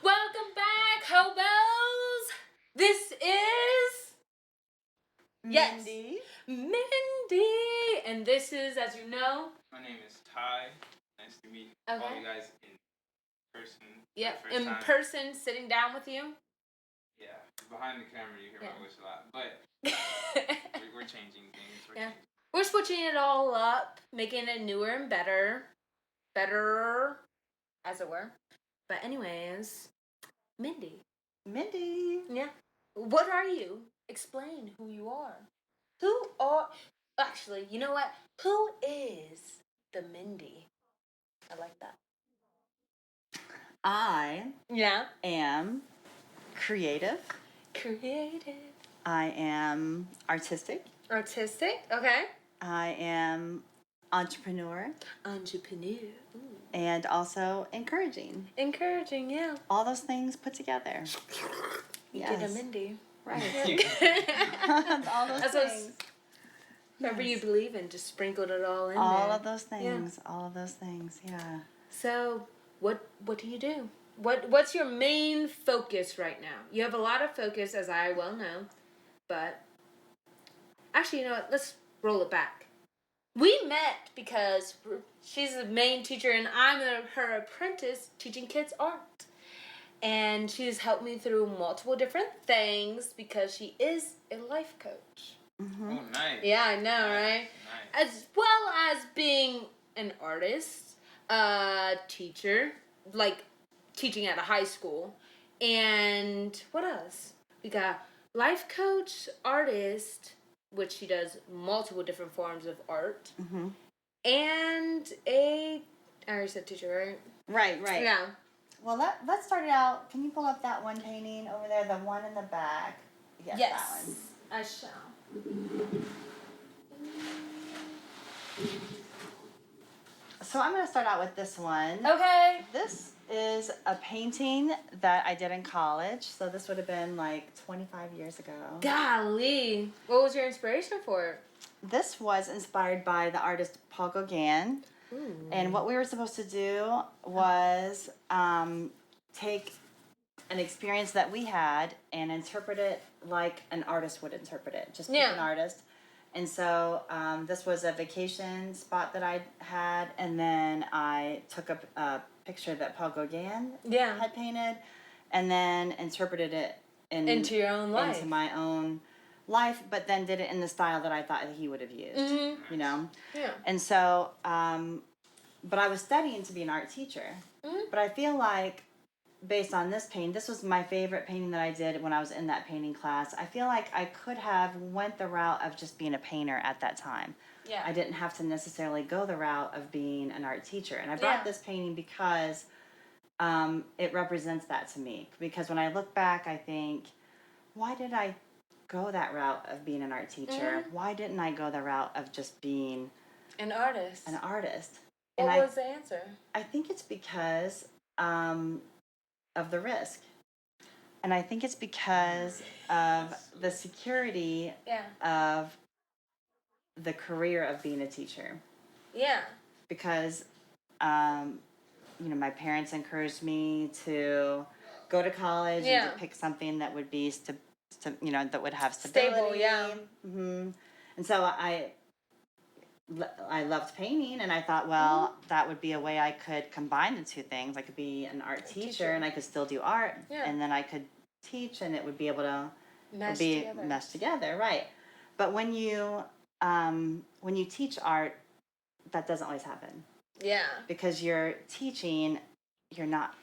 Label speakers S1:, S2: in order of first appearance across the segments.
S1: Welcome back, hobos! This is...
S2: Mindy.
S1: Yes, Mindy! And this is, as you know...
S3: My name is Ty. Nice to meet all you guys in person.
S1: Yep,
S3: for the first
S1: in
S3: time.
S1: person, sitting down with you.
S3: Yeah, behind the camera you hear my voice a lot, but we're changing things.
S1: We're switching it all up, making it newer and better, as it were. But anyways, Mindy. Yeah. What are you? Explain who you are. Actually, you know what? Who is the Mindy? I like that.
S2: I
S1: Yeah.
S2: am creative. I am artistic.
S1: Okay.
S2: I am entrepreneur.
S1: Ooh.
S2: And also encouraging.
S1: Yeah.
S2: All those things put together.
S1: You did a Mindy.
S2: Right.
S1: All
S2: those things.
S1: Whatever you believe in, just sprinkled it all in there.
S2: All of those things. Yeah. All of those things, yeah.
S1: So, what do you do? What's your main focus right now? You have a lot of focus, as I well know, but actually, you know what? Let's roll it back. We met because she's the main teacher and I'm her apprentice teaching kids art. And she's helped me through multiple different things because she is a life coach.
S3: Mm-hmm. Oh, nice.
S1: Yeah, I know, right? Nice. As well as being an artist, teacher, like teaching at a high school. And what else? We got life coach, artist, which she does multiple different forms of art. Mm-hmm. And I already said teacher, right?
S2: Right.
S1: Yeah.
S2: Well, let's start it out. Can you pull up that one painting over there, the one in the back? Yes. That one.
S1: I shall.
S2: So I'm going to start out with this one.
S1: Okay.
S2: This is a painting that I did in college. So this would have been like 25 years ago.
S1: Golly. What was your inspiration for it?
S2: This was inspired by the artist Paul Gauguin. Ooh. And what we were supposed to do was take an experience that we had and interpret it like an artist would interpret it. Just pick an artist. And so this was a vacation spot that I had, and then I took a picture that Paul Gauguin had painted, and then interpreted it
S1: into your own life.
S2: Into my own life, but then did it in the style that I thought that he would have used, you know?
S1: Yeah.
S2: And so, but I was studying to be an art teacher. Mm-hmm. But I feel like, based on this painting, this was my favorite painting that I did when I was in that painting class. I feel like I could have went the route of just being a painter at that time. Yeah. I didn't have to necessarily go the route of being an art teacher. And I brought this painting because it represents that to me. Because when I look back, I think, why did I go that route of being an art teacher? Mm-hmm. Why didn't I go the route of just being
S1: an artist?
S2: What
S1: was the answer?
S2: I think it's because of the risk. And I think it's because of the security of the career of being a teacher. Yeah. Because, my parents encouraged me to go to college and to pick something that would be, that would have stability.
S1: Stable, yeah.
S2: Mm-hmm. And so I loved painting, and I thought, well, that would be a way I could combine the two things. I could be an art teacher, and I could still do art, and then I could teach, and it would be able to mesh together, right? But when you teach art, that doesn't always happen. Yeah. Because you're teaching, you're not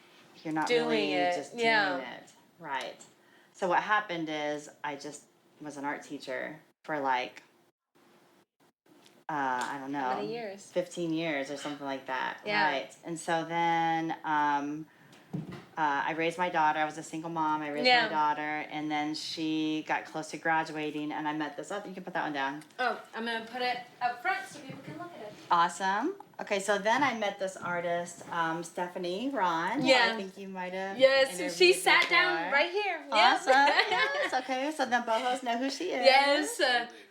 S1: doing
S2: really
S1: it.
S2: just doing it, right? So what happened is I just was an art teacher for like, I don't know.
S1: How many years?
S2: 15 years or something like that. Yeah. Right. And so then I raised my daughter. I was a single mom. I raised my daughter. And then she got close to graduating, and I met this other. You can put that one down.
S1: Oh, I'm going to put it up front so people can look at it.
S2: Awesome. Okay, so then I met this artist, Stephanie Ron. who
S1: Yeah.
S2: I think you might have.
S1: Yes, she
S2: interviewed
S1: sat
S2: before.
S1: down right here.
S2: Awesome.
S1: Yes.
S2: Yes. Okay, so the Bohos know who she is.
S1: Yes,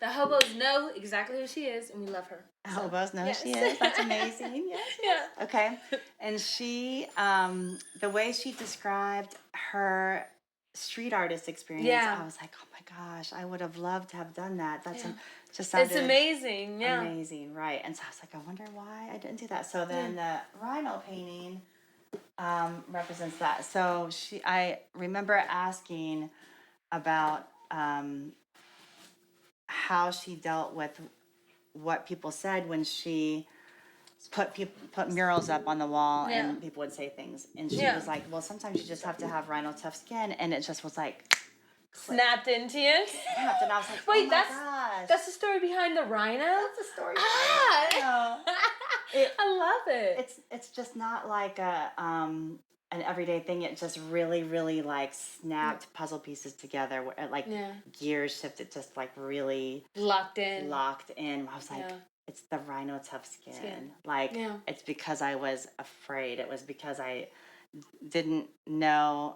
S1: the hobos know exactly who she is, and we love her. So,
S2: Hobos know
S1: yes.
S2: who she is. That's amazing. Yes.
S1: Yeah.
S2: Okay. And she, the way she described her street artist experience,
S1: Yeah.
S2: I was like, oh my gosh, I would have loved to have done that. That's just
S1: It's
S2: sounded
S1: amazing. Yeah.
S2: amazing, right? And so I was like, I wonder why I didn't do that. So then the rhino painting represents that. So I remember asking about how she dealt with what people said when she put murals up on the wall and people would say things, and she was like, well, sometimes you just have to have rhino tough skin, and it just was like
S1: Snapped into you.
S2: snapped, and I was like,
S1: Wait,
S2: oh my gosh,
S1: that's the story behind the rhino.
S2: that's the story.
S1: Ah, I love it.
S2: It's just not like an everyday thing. It just really like snapped puzzle pieces together, like gears shifted, just like really
S1: Locked in.
S2: I was like, it's the rhino tough skin. Like it's because I was afraid. It was because I didn't know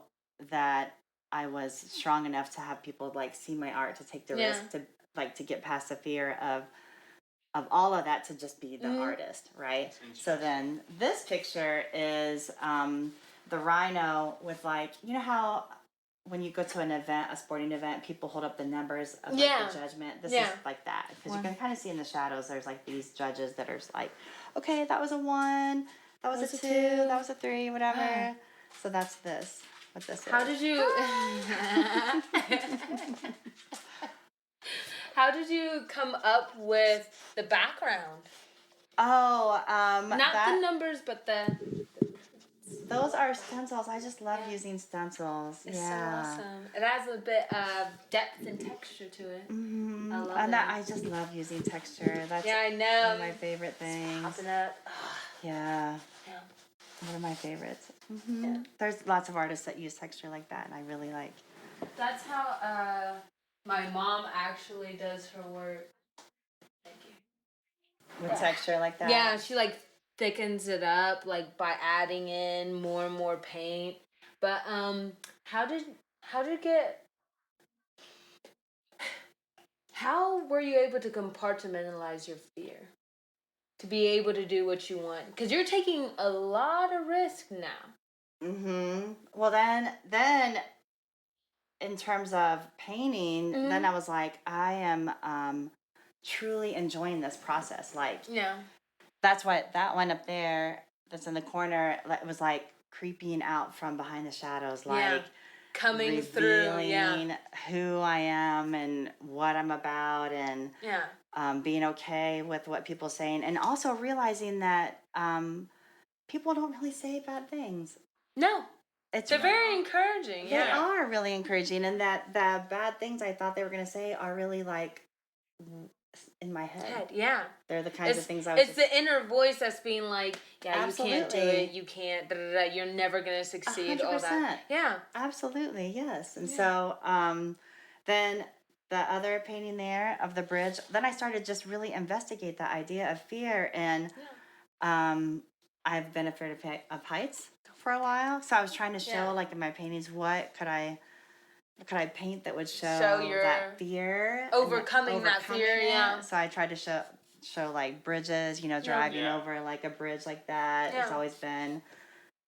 S2: that I was strong enough to have people like see my art, to take the risk, to get past the fear of all of that, to just be the artist, right? So then this picture is the rhino with, like, you know how when you go to an event, a sporting event, people hold up the numbers of like the judgment. This is like that, because you can kind of see in the shadows. There's like these judges that are like, okay, that was a 1, that was a 2, that was a 3, whatever. So that's this. What this is.
S1: How did you? How did you come up with the background?
S2: Oh,
S1: not the numbers, but
S2: those are stencils. I just love using stencils.
S1: It's so awesome. It adds a bit of depth and texture to it.
S2: Mm-hmm.
S1: I love it.
S2: I just love using texture. That's
S1: I know.
S2: one of my favorite things.
S1: Popping up.
S2: Yeah. One of my favorites. Mm-hmm. Yeah. There's lots of artists that use texture like that, and I really like.
S1: That's how my mom actually does her work. Thank you.
S2: With texture like that?
S1: Yeah, she like thickens it up like by adding in more and more paint. But how were you able to compartmentalize your fear? To be able to do what you want? Because you're taking a lot of risk now.
S2: Mm-hmm. Well, then in terms of painting, then I was like, I am truly enjoying this process. Like, that's what that one up there that's in the corner, it was like creeping out from behind the shadows, like
S1: coming through,
S2: who I am and what I'm about, and being okay with what people are saying, and also realizing that people don't really say bad things.
S1: No. They're very encouraging.
S2: They are really encouraging, and that the bad things I thought they were going to say are really like in my head.
S1: Yeah.
S2: They're the kinds of things I was.
S1: It's the inner voice that's being like, absolutely. You can't do it, you can't, you're never going to succeed,
S2: 100%.
S1: all that. Yeah.
S2: Absolutely, yes. And so then the other painting there of the bridge, then I started just really investigate the idea of fear, and I've been afraid of heights for a while. So I was trying to show, like in my paintings, what could I paint that would show
S1: your
S2: that fear,
S1: overcoming that fear.
S2: It. So I tried to show like bridges, driving over like a bridge like that. It's always been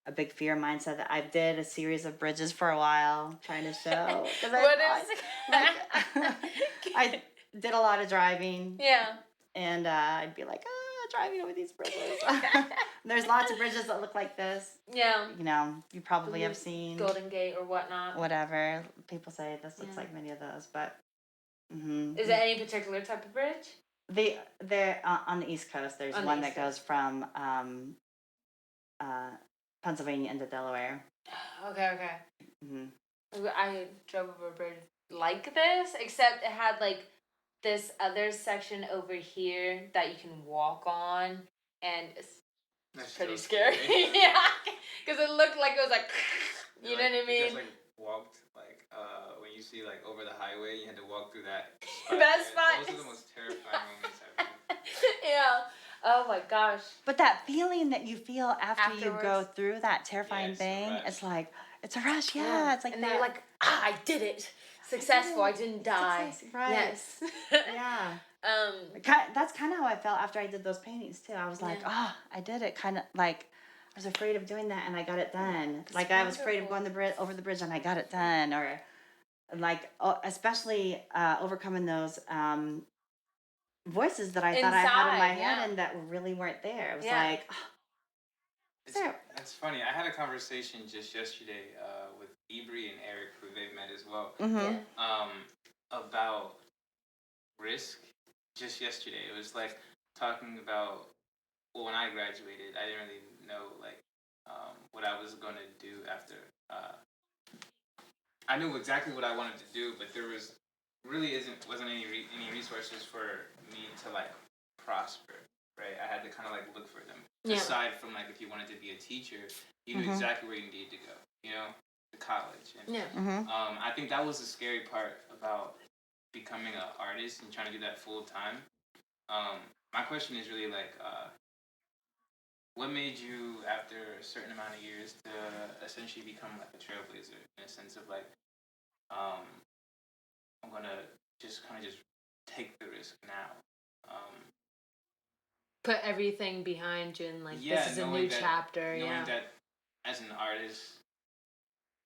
S2: a big fear mindset that I did a series of bridges for a while, trying to show. I did a lot of driving. Yeah. And I'd be like, driving over these bridges. There's lots of bridges that look like this. Yeah. You probably have seen
S1: Golden Gate or whatnot.
S2: Whatever. People say this looks like many of those, but. Mm-hmm.
S1: Is there any particular type of bridge?
S2: They're on the East Coast. There's one that goes from Pennsylvania into Delaware.
S1: Okay. Mm-hmm. I drove over a bridge like this, except it had like this other section over here that you can walk on, and it's pretty scary. Yeah, because it looked like it was like, you know what I mean?
S3: You guys like walked like when you see like over the highway, you had to walk through that.
S1: That spot.
S3: Those are the most terrifying moments ever.
S1: Yeah. Oh my gosh.
S2: But that feeling that you feel after you go
S1: Afterwards.
S2: through that terrifying
S3: it's a
S2: thing,
S3: rush.
S2: it's like, it's a rush, yeah. It's like
S1: and
S2: that.
S1: then you're like, I did it. Successful. I didn't die.
S2: Success, right.
S1: Yes.
S2: Yeah.
S1: um,
S2: That's kind of how I felt after I did those paintings too. I was like, I did it. Kind of like I was afraid of doing that and I got it done.
S1: That's
S2: like I was afraid of
S1: wonderful.
S2: going over the bridge and I got it done. Or like, especially overcoming those voices that I thought I had in my head and that really weren't there. It was like,
S3: It's funny. I had a conversation just yesterday with Ep3 and Eric, who they've met as well, about risk. Just yesterday, it was like talking about, well, when I graduated, I didn't really know like what I was going to do after. I knew exactly what I wanted to do, but there wasn't any resources for me to like prosper. Right, I had to kind of like look for them. Aside from like if you wanted to be a teacher, you knew exactly where you needed to go. You know, to college. And, I think that was the scary part about becoming an artist and trying to do that full time. My question is really like, what made you, after a certain amount of years, to essentially become like a trailblazer in a sense of like, I'm gonna just kind of just take the risk now.
S1: Put everything behind you and like this is a new chapter.
S3: Knowing that as an artist,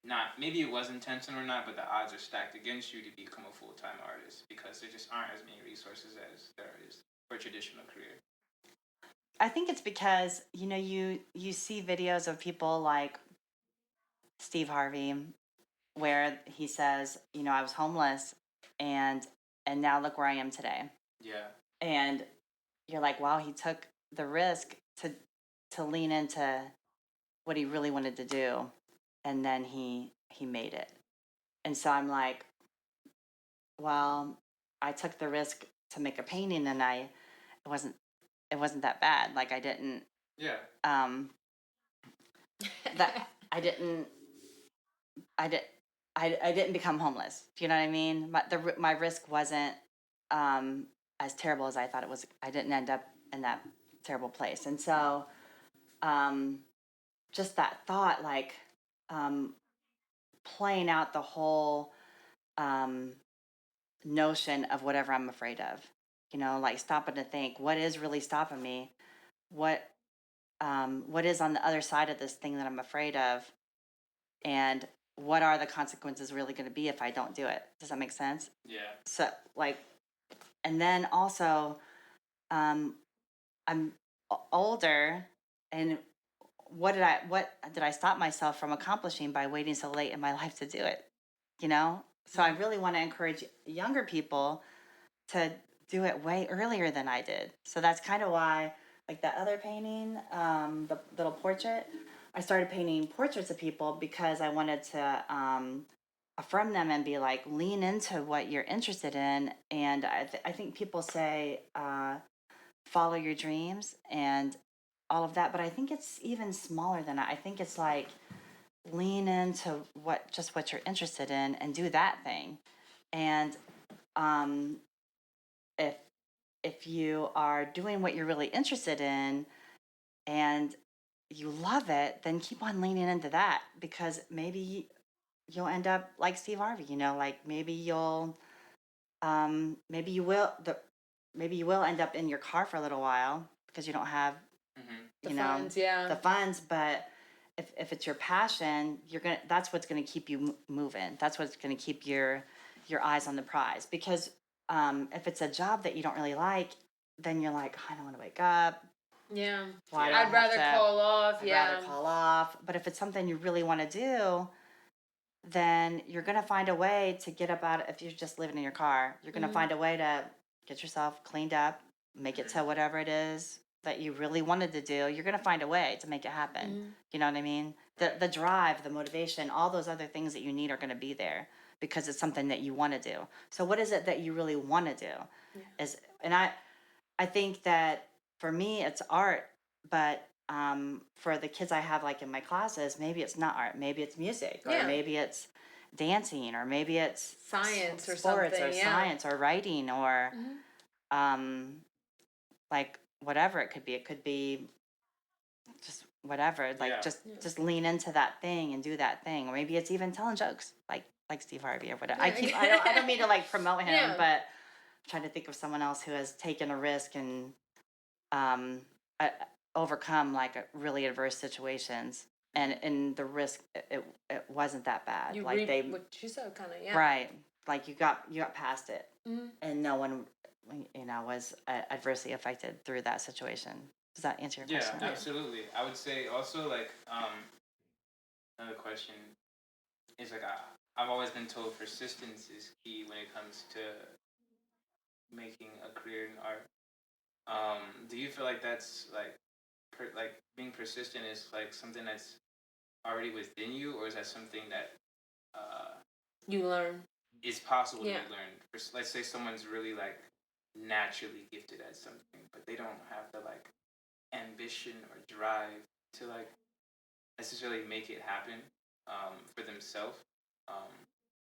S3: not maybe it was intentional or not, but the odds are stacked against you to become a full-time artist because there just aren't as many resources as there is for a traditional career.
S2: I think it's because you see videos of people like Steve Harvey where he says, I was homeless and now look where I am today.
S3: Yeah.
S2: And you're like, wow, he took the risk to lean into what he really wanted to do, and then he made it. And so I'm like, well, I took the risk to make a painting, and it wasn't that bad. Like I didn't.
S3: Yeah.
S2: That I didn't. I didn't become homeless. Do you know what I mean? My risk wasn't as terrible as I thought it was. I didn't end up in that terrible place, and so just that thought, like playing out the whole notion of whatever I'm afraid of. Like stopping to think, what is really stopping me? What is on the other side of this thing that I'm afraid of? And what are the consequences really going to be if I don't do it? Does that make sense?
S3: Yeah.
S2: So and then also, I'm older, and what did I stop myself from accomplishing by waiting so late in my life to do it? So I really want to encourage younger people to do it way earlier than I did. So that's kind of why, like that other painting, the little portrait, I started painting portraits of people because I wanted to affirm them and be like, lean into what you're interested in. And I think people say, follow your dreams and all of that, but I think it's even smaller than that. I think it's like, lean into what you're interested in and do that thing. And if you are doing what you're really interested in and you love it, then keep on leaning into that, because maybe you'll end up like Steve Harvey. Like maybe you'll maybe you will end up in your car for a little while because you don't have the funds, but if it's your passion, that's what's gonna keep you moving. That's what's gonna keep your eyes on the prize. Because if it's a job that you don't really like, then you're like, I don't want to wake up.
S1: Yeah.
S2: I'd
S1: rather call off.
S2: I'd rather call off. But if it's something you really want to do, then you're gonna find a way to get up out. If you're just living in your car, you're gonna find a way to get yourself cleaned up, make it to whatever it is that you really wanted to do. You're gonna find a way to make it happen. You know what I mean? The drive, the motivation, all those other things that you need are gonna be there because it's something that you want to do. So what is it that you really want to do? And I think that for me it's art, but for the kids I have like in my classes, maybe it's not art, maybe it's music, or maybe it's dancing, or maybe it's
S1: science or
S2: sports,
S1: something,
S2: or science, or writing, or like whatever it could be. It could be just whatever, like
S3: Yeah.
S2: just lean into that thing and do that thing. Or maybe it's even telling jokes, like Steve Harvey or whatever. I don't mean to like promote him,
S1: Yeah.
S2: but I'm trying to think of someone else who has taken a risk and um overcome like really adverse situations. And the risk, it wasn't that bad.
S1: You
S2: like
S1: reap
S2: they
S1: what you sow, kind of, yeah.
S2: right, like you got past it,
S1: Mhm.
S2: and no one was adversely affected through that situation. Does that answer your question?
S3: Yeah, absolutely. I would say also like another question is like I've always been told persistence is key when it comes to making a career in art. Do you feel like that's like like being persistent is like something that's already within you, or is that something that uh,
S1: You learn.
S3: is possible
S1: Yeah.
S3: to be learned? Let's say someone's really like naturally gifted at something, but they don't have the like ambition or drive to like necessarily make it happen for themselves. Um,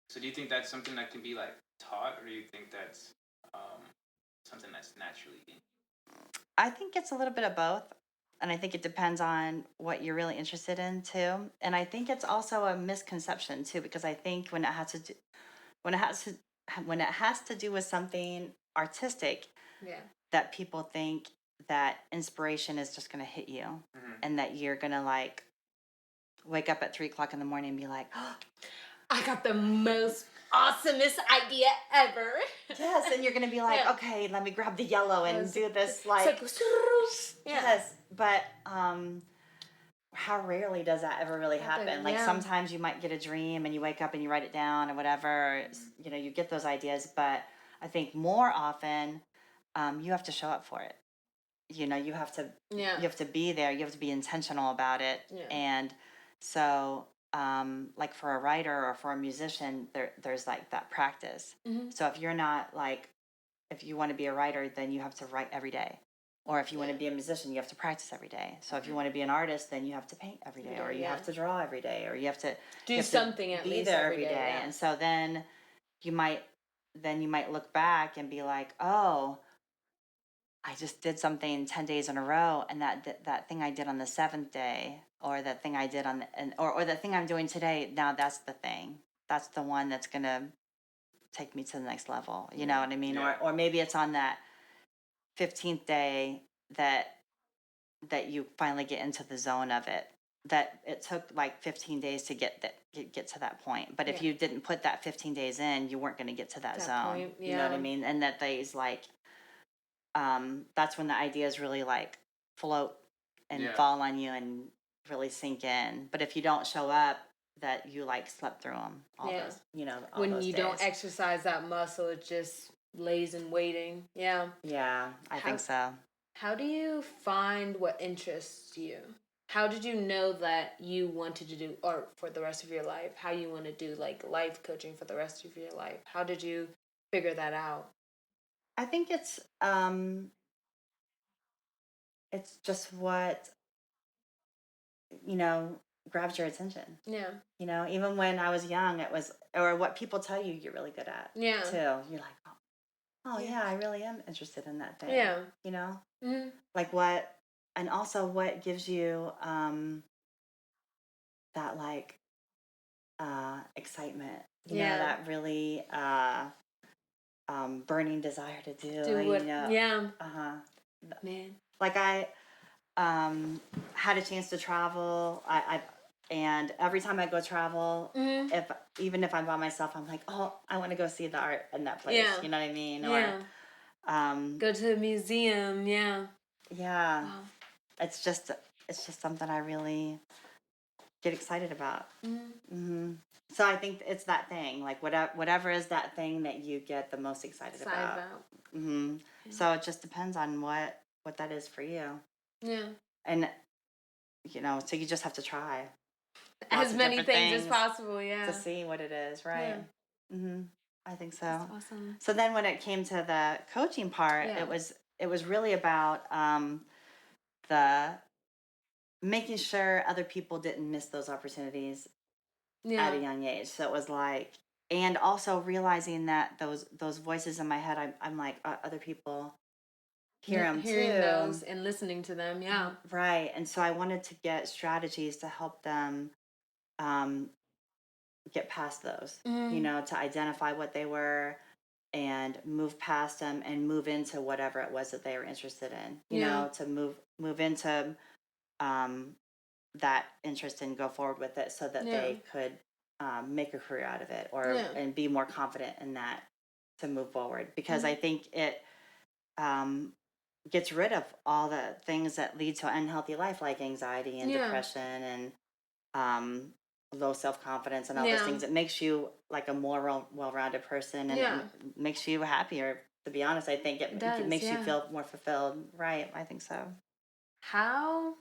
S3: so do you think that's something that can be like taught, or do you think that's um, something that's naturally in?
S2: I think it's a little bit of both. And I think it depends on what you're really interested in too. And I think it's also a misconception too, because I think when it has to do, when it has to do with something artistic,
S1: Yeah.
S2: that people think that inspiration is just going to hit you, and that you're going to like wake up at 3:00 in the morning and be like, oh,
S1: I got the most awesomest idea ever.
S2: yes, and you're going to be like,
S1: Yeah.
S2: okay, let me grab the yellow and do this like,
S1: yeah.
S2: yes, but how rarely does that ever really happen? Like
S1: yeah.
S2: sometimes you might get a dream and you wake up and you write it down or whatever, you get those ideas, but I think more often you have to show up for it. You have to
S1: Yeah.
S2: you have to be there, you have to be intentional about it.
S1: Yeah.
S2: And so like for a writer or for a musician, there's like that practice. So if you're not like, if you want to be a writer, then you have to write every day. Or if you want to be a musician, you have to practice every day. So if you want to be an artist, then you have to paint every day, or you have to draw every day, or you have to
S1: do something at
S2: be
S1: least
S2: there
S1: every day. Yeah.
S2: And so then you might look back and be like, oh, I just did something 10 days in a row, and that thing I did on the 7th day, or that thing I did on or the thing I'm doing today, now that's the thing. That's the one that's going to take me to the next level. You know what I mean?
S3: Yeah.
S2: Or maybe it's on that 15th day that you finally get into the zone of it. That it took like 15 days to get to that point. But if you didn't put that 15 days in, you weren't going to get to that zone.
S1: Point,
S2: You know what I mean? And that these like that's when the ideas really like float and fall on you and really sink in. But if you don't show up, that you like slept through them all those, all
S1: when
S2: those
S1: you
S2: days.
S1: don't exercise that muscle, it just lays in waiting. Yeah.
S2: Yeah, I think so.
S1: How do you find what interests you? How did you know that you wanted to do art for the rest of your life? How you want to do like life coaching for the rest of your life? How did you figure that out?
S2: I think it's just what grabs your attention.
S1: Yeah.
S2: Even when I was young, it was, or what people tell you you're really good at.
S1: Yeah.
S2: Too. You're like, oh yeah, I really am interested in that thing.
S1: Yeah.
S2: Mm-hmm. Like what, and also what gives you that like excitement. That really burning desire to do
S1: what? Yeah.
S2: Man. Like I had a chance to travel. And every time I go travel, even if I'm by myself, I'm like, oh, I want to go see the art in that place.
S1: Yeah.
S2: You know what I mean?
S1: Yeah.
S2: Or
S1: go to a museum. Yeah.
S2: Yeah. Wow. It's just something I really get excited about. Mm-hmm. So I think it's that thing, like whatever is that thing that you get the most excited about. Mm-hmm. Yeah. So it just depends on what that is for you. Yeah. And so you just have to try
S1: as many things as possible. Yeah.
S2: To see what it is, right? Yeah. Mm-hmm. I think so.
S1: That's awesome.
S2: So then when it came to the coaching part, it was really about the making sure other people didn't miss those opportunities at a young age. So it was like, and also realizing that those voices in my head, I'm like, other people hear them
S1: hearing
S2: too.
S1: those and listening to them. Yeah.
S2: Right. And so I wanted to get strategies to help them get past those, to identify what they were and move past them and move into whatever it was that they were interested in, to move into that interest and go forward with it so that they could make a career out of it and be more confident in that to move forward. Because I think it gets rid of all the things that lead to an unhealthy life, like anxiety and depression and low self-confidence and all those things. It makes you like a more well-rounded person, and it makes you happier. To be honest, I think it makes you feel more fulfilled. Right. I think so.
S1: How,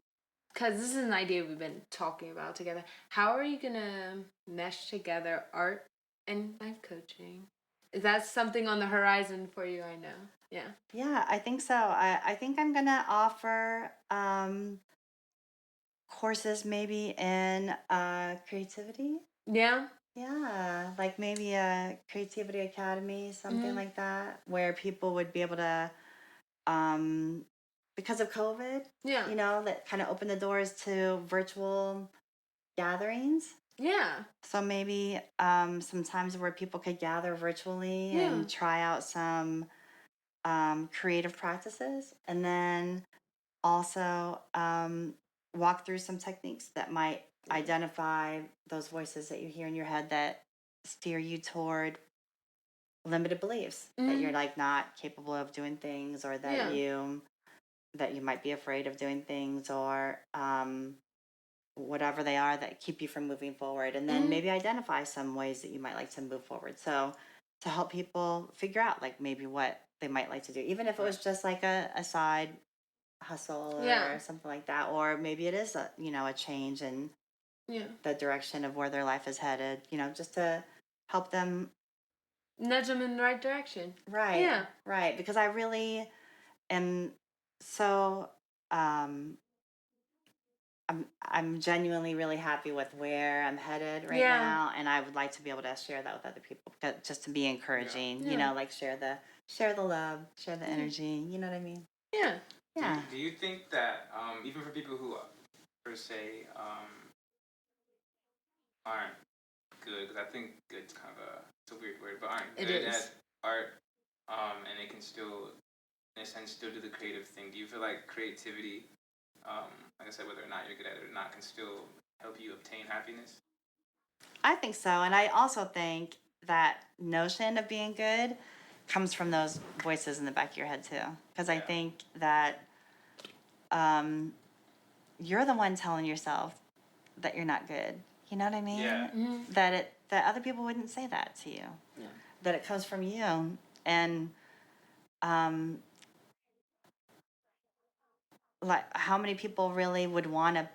S1: because this is an idea we've been talking about together, how are you going to mesh together art and life coaching? Is that something on the horizon for you? I know. Yeah.
S2: Yeah, I think so. I think I'm going to offer courses maybe in creativity.
S1: Yeah.
S2: Yeah, like maybe a creativity academy, something like that, where people would be able to, because of COVID, that kind of opened the doors to virtual gatherings.
S1: Yeah.
S2: So maybe some times where people could gather virtually and try out some creative practices, and then also walk through some techniques that might identify those voices that you hear in your head that steer you toward limited beliefs, that you're like not capable of doing things, or that you might be afraid of doing things, or whatever they are that keep you from moving forward, and then maybe identify some ways that you might like to move forward. So to help people figure out like maybe what they might like to do, even if it was just like a side hustle or something like that, or maybe it is a change in the direction of where their life is headed, just to help them
S1: nudge them in the right direction.
S2: Right, because I really am so I'm genuinely really happy with where I'm headed right now, and I would like to be able to share that with other people, just to be encouraging, like share the love, share the energy, you know what I mean?
S1: Yeah.
S2: Yeah.
S3: Do you think that even for people who per se aren't good, because I think good's kind of it's a weird word, but aren't good at art, and they can still, in a sense, still do the creative thing. Do you feel like creativity, like I said, whether or not you're good at it or not, can still help you obtain happiness?
S2: I think so, and I also think that notion of being good comes from those voices in the back of your head too, because I think that you're the one telling yourself that you're not good. You know what I mean?
S3: Yeah.
S2: That other people wouldn't say that to you. Yeah. That it comes from you, and like how many people really would want to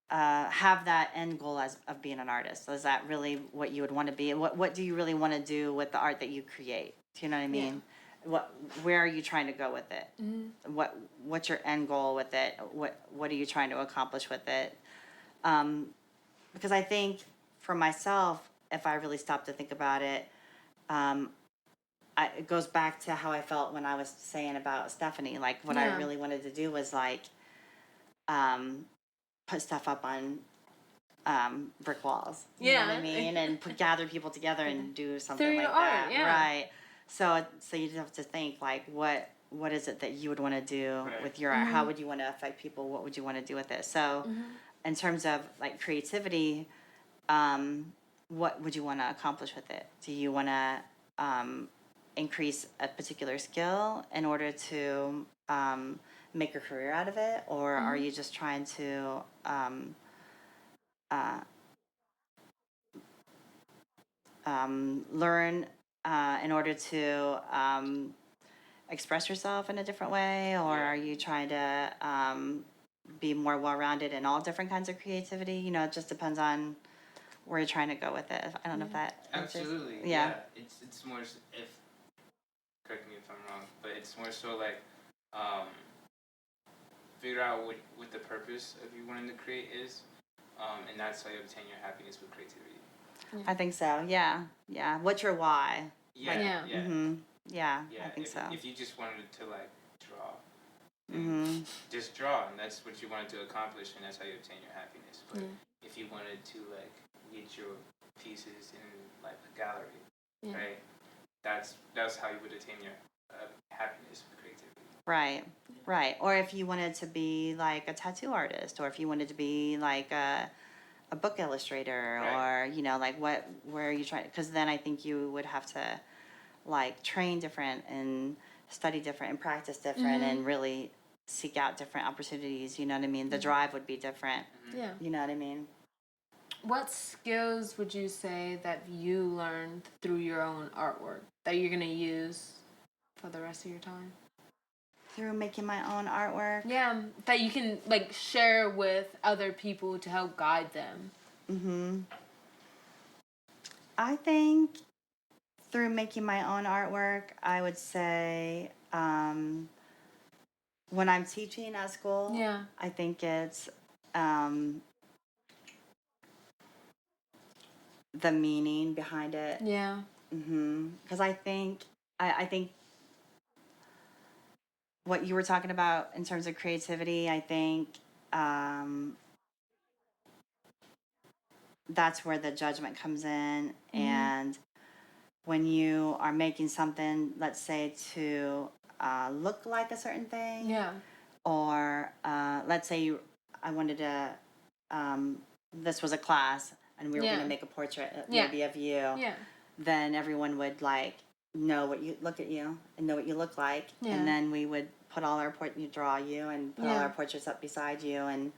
S2: have that end goal of being an artist? So is that really what you would want to be? What do you really want to do with the art that you create? Do you know what I mean? Where are you trying to go with it? What's your end goal with it? What are you trying to accomplish with it? Because I think for myself, if I really stop to think about it, it goes back to how I felt when I was saying about Stephanie. Like what I really wanted to do was like put stuff up on brick walls. You know what I mean? And gather people together and do something
S1: through
S2: like
S1: your
S2: that.
S1: art,
S2: Right. So you just have to think like what is it that you would want to do with your art? How would you want to affect people? What would you want to do with it? So in terms of like creativity, what would you want to accomplish with it? Do you want to increase a particular skill in order to make a career out of it, or are you just trying to learn in order to express yourself in a different way, or are you trying to be more well-rounded in all different kinds of creativity? It just depends on where you're trying to go with it. I don't know if that
S3: Absolutely.
S2: answers. Yeah.
S3: It's more if correct me if I'm wrong, but it's more so like figure out what the purpose of you wanting to create is, and that's how you obtain your happiness with creativity.
S2: I think so. Yeah. What's your why?
S3: Yeah.
S2: Mm-hmm. Yeah,
S3: Yeah,
S2: I think so.
S3: If you just wanted to like draw,
S2: Mm-hmm.
S3: just draw, and that's what you wanted to accomplish, and that's how you obtain your happiness. But if you wanted to like get your pieces in like a gallery, right? That's how you would attain your happiness with creativity.
S2: Right, right. Or if you wanted to be like a tattoo artist, or if you wanted to be like a book illustrator,
S3: Right.
S2: or you know, like where are you trying? Because then I think you would have to like train different and study different and practice different and really seek out different opportunities. You know what I mean? The drive would be different.
S1: Yeah.
S2: You know what I mean?
S1: What skills would you say that you learned through your own artwork that you're gonna use for the rest of your time?
S2: Through making my own artwork.
S1: Yeah, that you can like share with other people to help guide them.
S2: Mm-hmm. I think through making my own artwork, I would say when I'm teaching at school, I think it's the meaning behind it.
S1: Yeah.
S2: Because I think what you were talking about in terms of creativity, I think that's where the judgment comes in. And when you are making something, let's say to look like a certain thing, or let's say I wanted to, this was a class and we were going to make a portrait maybe of you, then everyone would like know what you look at you and know what you look like, and then we would put all our draw you and put all our portraits up beside you, and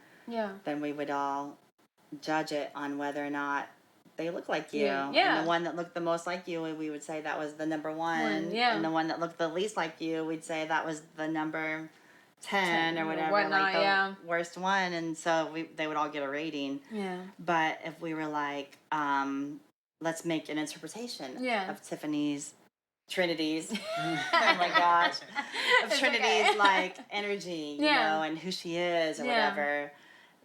S2: then we would all judge it on whether or not they look like you. And the one that looked the most like you, we would say that was the number one. And the one that looked the least like you, we'd say that was the number 10 or whatever, like the worst one. And so they would all get a rating. But if we were like, let's make an interpretation of Trinity's, oh my gosh, of Trinity's like energy, you know, and who she is or whatever,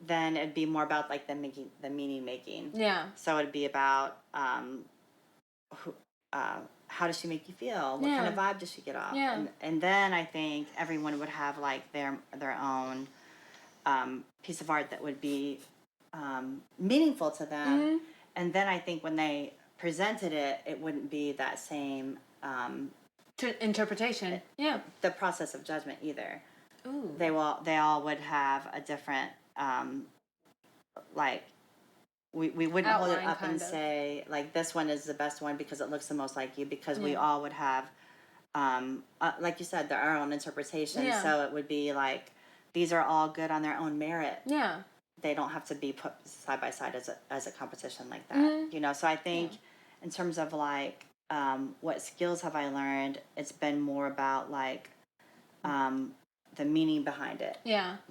S2: then it'd be more about like the meaning making. So it'd be about how does she make you feel? What kind of vibe does she get off? And then I think everyone would have like their own piece of art that would be meaningful to them. And then I think when they presented it, it wouldn't be that same
S1: interpretation.
S2: The process of judgment either.
S1: Ooh.
S2: They all would have a different like we wouldn't
S1: outline,
S2: hold it up and say like this one is the best one because it looks the most like you, because we all would have like you said, our own interpretation. So it would be like these are all good on their own merit. They don't have to be put side by side as a competition like that. You know, so I think in terms of like what skills have I learned, it's been more about like the meaning behind it.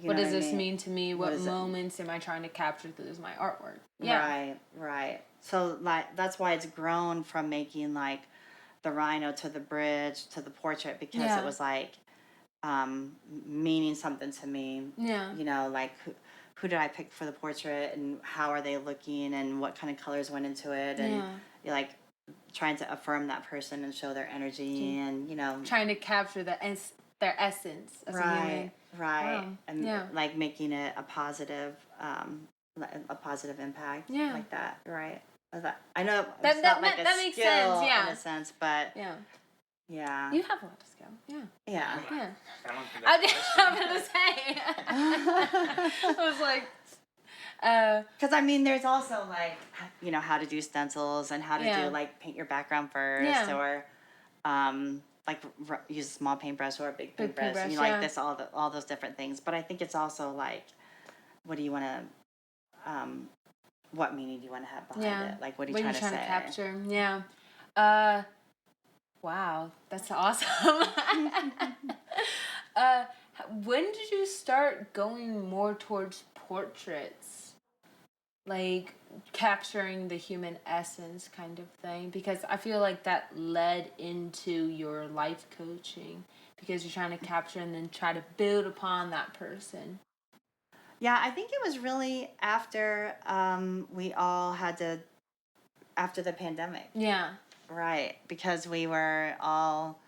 S1: What does this mean to me? What moments am I trying to capture through my artwork?
S2: Right. So like that's why it's grown from making like the rhino to the bridge to the portrait, because it was like meaning something to me. You know, like who did I pick for the portrait, and how are they looking, and what kind of colors went into it, and you're like trying to affirm that person and show their energy, and you know,
S1: trying to capture their essence as a human.
S2: Wow. And like making it a positive impact, like that, right? I know it's not like a
S1: makes
S2: skill
S1: sense,
S2: in a sense, but
S1: you
S2: have
S1: a lot of skill.
S2: Yeah.
S1: I was gonna say. I was like,
S2: because I mean, there's also like, you know, how to do stencils and how to do like paint your background first, or like use a small paintbrush or a big paintbrush, you know, like this, all those different things. But I think it's also like, what do you want to, what meaning do you want to have behind it? Like, what are you trying to say?
S1: To capture? Wow, that's awesome. When did you start going more towards portraits? Like capturing the human essence kind of thing? Because I feel like that led into your life coaching, because you're trying to capture and then try to build upon that person.
S2: Yeah, I think it was really after we all had to, after the pandemic. Right, because we were all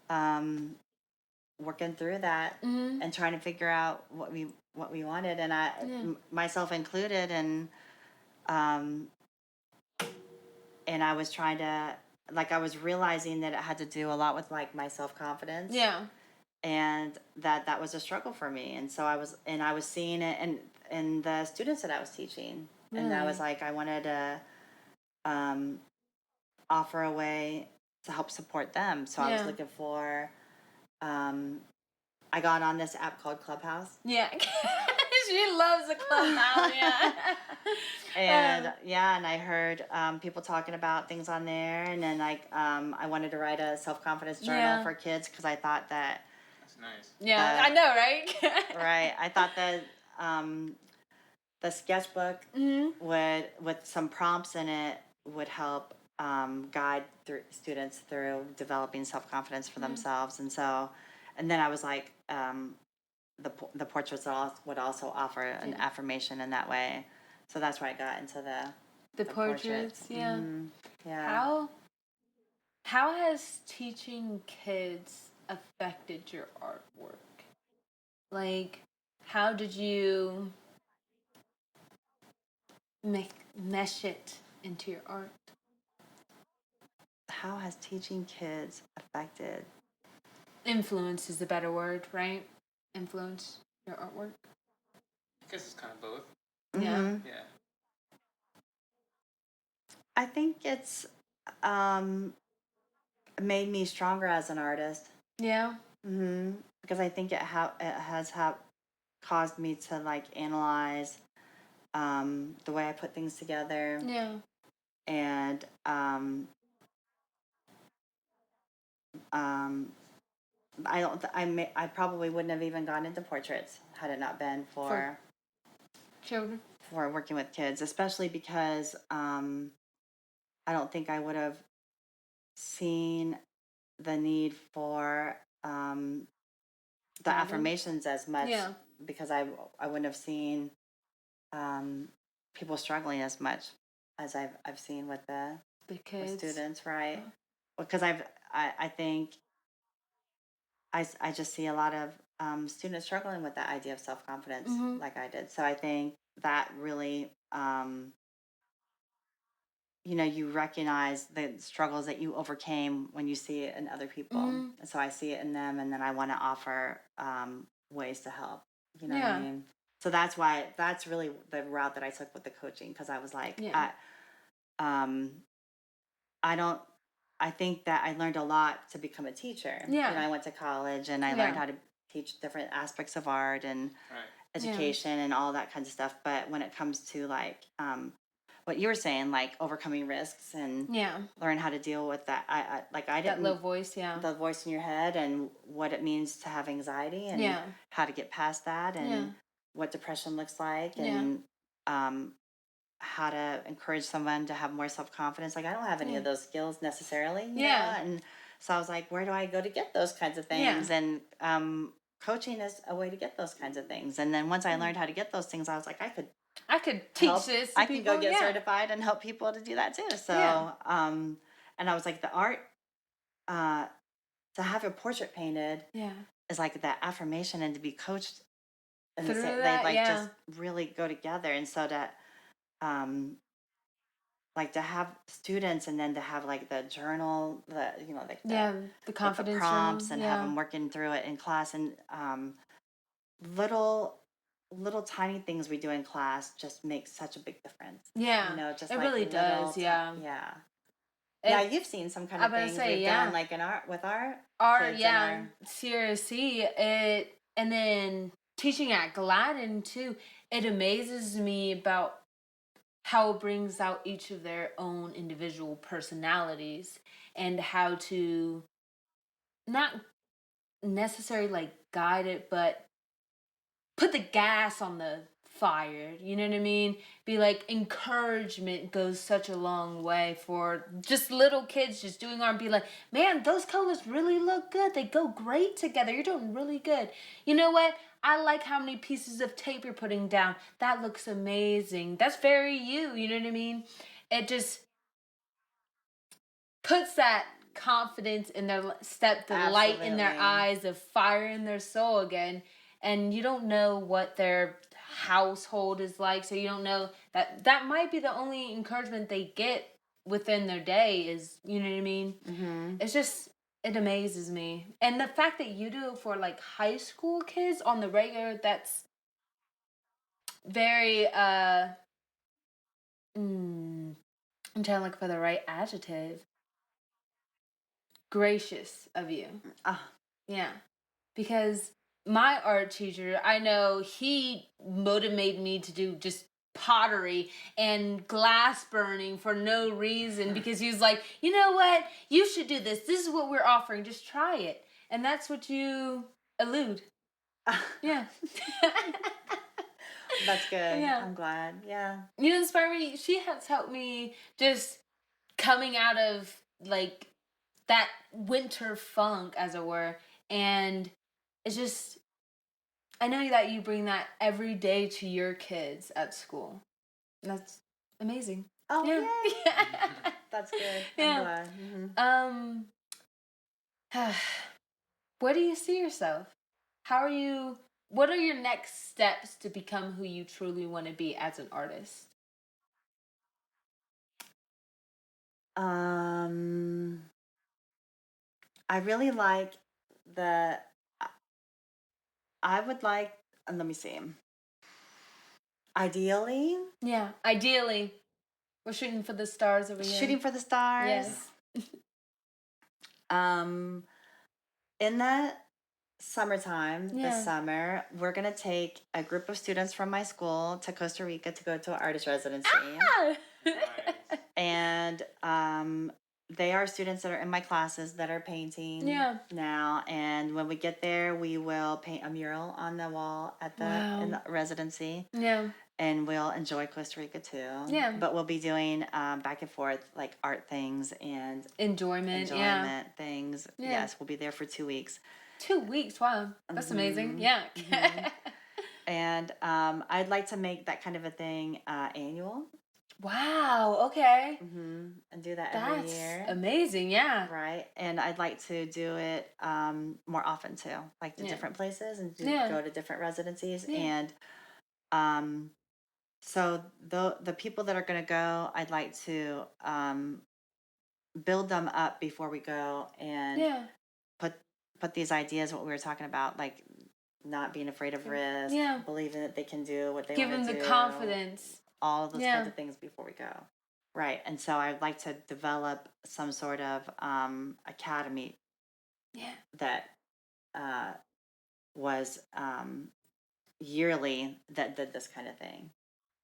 S2: working through that and trying to figure out what we wanted, and myself included, and I was trying to, like, I was realizing that it had to do a lot with like my self-confidence.
S1: Yeah.
S2: And that was a struggle for me, and so I was seeing it in the students that I was teaching, and I was like, I wanted to offer a way to help support them. So I was looking for, I got on this app called Clubhouse.
S1: Yeah. She loves the Clubhouse. Yeah.
S2: And and I heard people talking about things on there, and then like I wanted to write a self-confidence journal for kids because I thought that.
S3: That's nice.
S1: Yeah, I know, right?
S2: Right. I thought that the sketchbook would, with some prompts in it, would help guide students through developing self-confidence for themselves. And so, and then I was like, the portraits would also offer an affirmation in that way. So that's where I got into the
S1: portraits. Yeah.
S2: Mm-hmm. Yeah.
S1: How has teaching kids affected your artwork? Like, how did you mesh it into your art?
S2: How has teaching kids affected?
S1: Influence is the better word, right? Influence your artwork.
S3: I guess it's kind of both.
S1: Yeah.
S3: Yeah.
S2: I think it's made me stronger as an artist.
S1: Yeah.
S2: Because I think it has caused me to like analyze the way I put things together.
S1: Yeah.
S2: And I probably wouldn't have even gone into portraits had it not been for
S1: children,
S2: for working with kids, especially because I don't think I would have seen the need for the affirmations as much, because I wouldn't have seen people struggling as much as I've seen with the
S1: kids,
S2: with students, right? Because I think I just see a lot of students struggling with that idea of self-confidence, like I did. So I think that really, you recognize the struggles that you overcame when you see it in other people. And so I see it in them, and then I want to offer ways to help. You know what I mean? So that's really the route that I took with the coaching, because I was like, I think that I learned a lot to become a teacher. I went to college and I learned how to teach different aspects of art and education and all that kinds of stuff. But when it comes to like what you were saying, like overcoming risks and learn how to deal with that, I didn't,
S1: that low voice,
S2: the voice in your head, and what it means to have anxiety, and how to get past that, and what depression looks like, and how to encourage someone to have more self-confidence. Like, I don't have any of those skills necessarily. You know? And so I was like, where do I go to get those kinds of things? And coaching is a way to get those kinds of things. And then once I learned how to get those things, I was like, I could
S1: teach
S2: help.
S1: this.
S2: I can go get certified and help people to do that too. So, and I was like, the art, to have a portrait painted is like that affirmation, and to be coached in the same, they like just really go together. And so that, like to have students, and then to have like the journal, like
S1: the confidence
S2: the prompts,
S1: journal,
S2: and have them working through it in class, and little tiny things we do in class just make such a big difference. Just
S1: it
S2: like
S1: really does. Yeah,
S2: you've seen some kind of things we've done, like in art, with our kids
S1: seriously, it, and then teaching at Gladden too. It amazes me about how it brings out each of their own individual personalities, and how to not necessarily like guide it, but put the gas on the fire. You know what I mean? Be like, encouragement goes such a long way for just little kids just doing art, and be like, man, those colors really look good. They go great together. You're doing really good. You know what? I like how many pieces of tape you're putting down. That looks amazing. That's very you. You know what I mean? It just puts that confidence in their step, the light in their eyes, the fire in their soul again. And you don't know what their household is like, so you don't know that might be the only encouragement they get within their day is, you know what I mean?
S2: Mm-hmm.
S1: It's just, it amazes me. And the fact that you do it for like high school kids on the regular, that's very, I'm trying to look for the right adjective. Gracious of you. Yeah. Because my art teacher, I know he motivated me to do just pottery and glass burning for no reason because he was like, you know what? You should do this. This is what we're offering. Just try it. And that's what you allude. Yeah.
S2: That's good.
S1: Yeah.
S2: I'm glad. Yeah.
S1: You inspire me. She has helped me just coming out of like that winter funk, as it were. And it's just, I know that you bring that every day to your kids at school. That's amazing.
S2: Oh,
S1: yeah.
S2: That's good.
S1: Yeah.
S2: I'm glad. Mm-hmm.
S1: Where do you see yourself? What are your next steps to become who you truly want to be as an artist?
S2: I really like I would like, let me see. Ideally.
S1: Yeah, ideally. We're shooting for the stars over here.
S2: Shooting for the stars.
S1: Yes.
S2: In the summertime, this summer, we're going to take a group of students from my school to Costa Rica to go to an artist residency.
S1: Ah!
S3: Nice.
S2: And they are students that are in my classes that are painting now. And when we get there, we will paint a mural on the wall at in the residency.
S1: Yeah.
S2: And we'll enjoy Costa Rica too.
S1: Yeah.
S2: But we'll be doing back and forth like art things and
S1: enjoyment
S2: things.
S1: Yeah.
S2: Yes, we'll be there for 2 weeks.
S1: 2 weeks, wow. That's amazing. Yeah.
S2: And I'd like to make that kind of a thing annual.
S1: Wow, okay.
S2: And do that every year.
S1: Amazing, yeah.
S2: Right. And I'd like to do it more often too, like to different places and go to different residencies.
S1: Yeah.
S2: And so the people that are going to go, I'd like to build them up before we go and put these ideas, what we were talking about, like not being afraid of risk, believing that they can do what they want to do.
S1: Give them the confidence.
S2: All of those kinds of things before we go. Right. And so I'd like to develop some sort of academy that was yearly that did this kind of thing.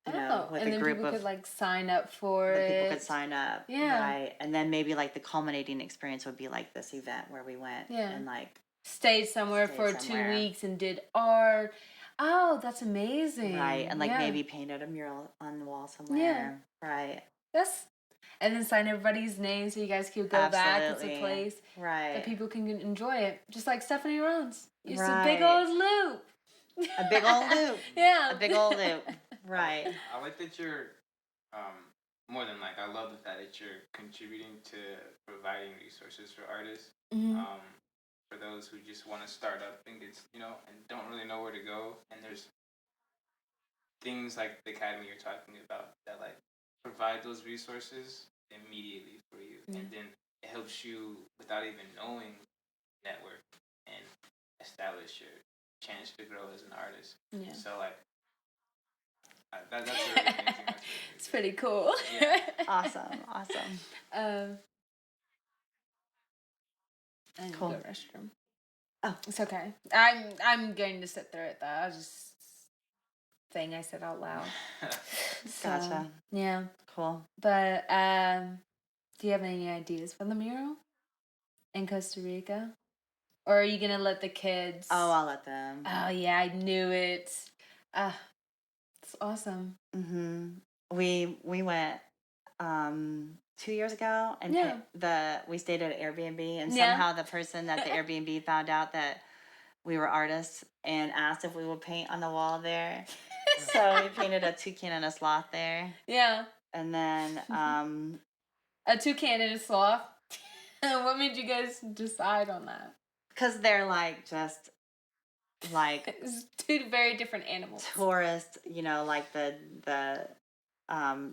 S2: You know, with
S1: and
S2: a
S1: then
S2: group
S1: people
S2: of
S1: could like sign up for it.
S2: People could sign up. Yeah. Right. And then maybe like the culminating experience would be like this event where we went and like
S1: stayed somewhere for 2 weeks and did art. Oh, that's amazing.
S2: Right. And like maybe painted a mural on the wall somewhere. Yeah. Right.
S1: And then sign everybody's name so you guys can go back. It's a place that people can enjoy it. Just like Stephanie Ron's. It's a big old loop.
S2: A big old loop.
S1: Yeah.
S2: A big old loop. Right.
S3: I like that you're, more than like, I love the fact that you're contributing to providing resources for artists. For those who just want to start up and get, and don't really know where to go. And there's things like the academy you're talking about that like provide those resources immediately for you. And then it helps you without even knowing network and establish your chance to grow as an artist. Yeah. So like, that's really amazing.
S1: It's pretty cool.
S2: Yeah. Awesome.
S1: I need
S2: cool.
S1: to go to the restroom.
S2: Oh,
S1: it's okay. I'm going to sit through it though. I was just saying I said out loud.
S2: Gotcha.
S1: Yeah.
S2: Cool.
S1: But do you have any ideas for the mural in Costa Rica? Or are you gonna let the kids?
S2: Oh, I'll let them.
S1: Oh yeah, I knew it. It's awesome.
S2: We went 2 years ago and we stayed at an Airbnb and somehow the person at the Airbnb found out that we were artists and asked if we would paint on the wall there. So we painted a toucan and a sloth there.
S1: Yeah.
S2: And then
S1: a toucan and a sloth. What made you guys decide on that?
S2: Because they're like just like
S1: It's two very different animals.
S2: tourist, you know, like the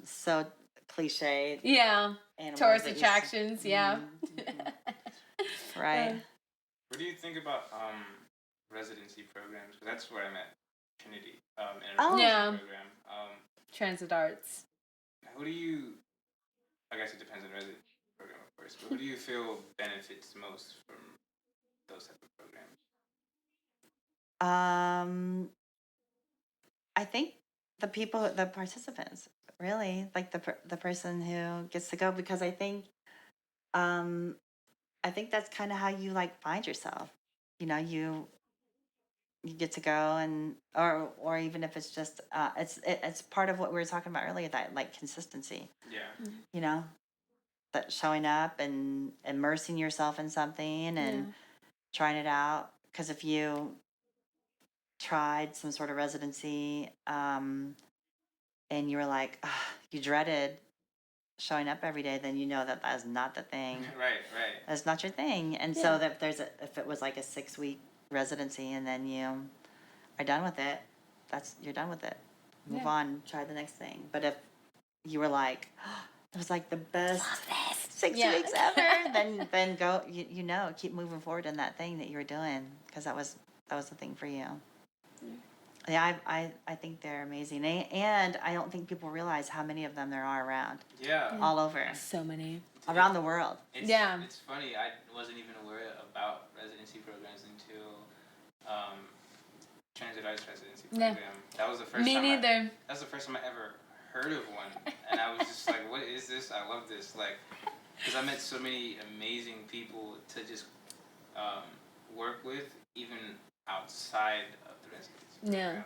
S2: so cliche
S1: Yeah.
S2: animals
S1: Tourist
S2: that you
S1: attractions, yeah.
S2: Right.
S3: What do you think about residency programs? 'Cause that's where I met Trinity in a
S2: Oh.
S3: residency
S1: Yeah.
S3: program.
S1: Transit arts.
S3: Who do you? I guess it depends on the residency program, of course. But who do you feel benefits most from those type of programs?
S2: I think the participants, really, like the person who gets to go, because um, I think that's kind of how you like find yourself. You know, you get to go, and or even if it's just it's part of what we were talking about earlier, that like consistency.
S3: Yeah.
S2: You know, that showing up and immersing yourself in something and trying it out. Because if you tried some sort of residency, and you were like, "Ugh," you dreaded showing up every day, then you know that that's not the thing.
S3: Right.
S2: That's not your thing. And so that if it was like a 6-week residency and then you are done with it, you're done with it. Move on, try the next thing. But if you were like, oh, it was like the best 6 weeks ever, then go, you know, keep moving forward in that thing that you were doing, because that was the thing for you. Yeah, I think they're amazing, and I don't think people realize how many of them there are around.
S3: Yeah.
S2: All over.
S1: So many.
S2: Around the world.
S3: It's funny. I wasn't even aware about residency programs until Transit Arts residency program. That was the first
S1: Me
S3: time.
S1: neither.
S3: That was the first time I ever heard of one, and I was just like, "What is this? I love this!" Like, because I met so many amazing people to just work with, even outside of the residency program.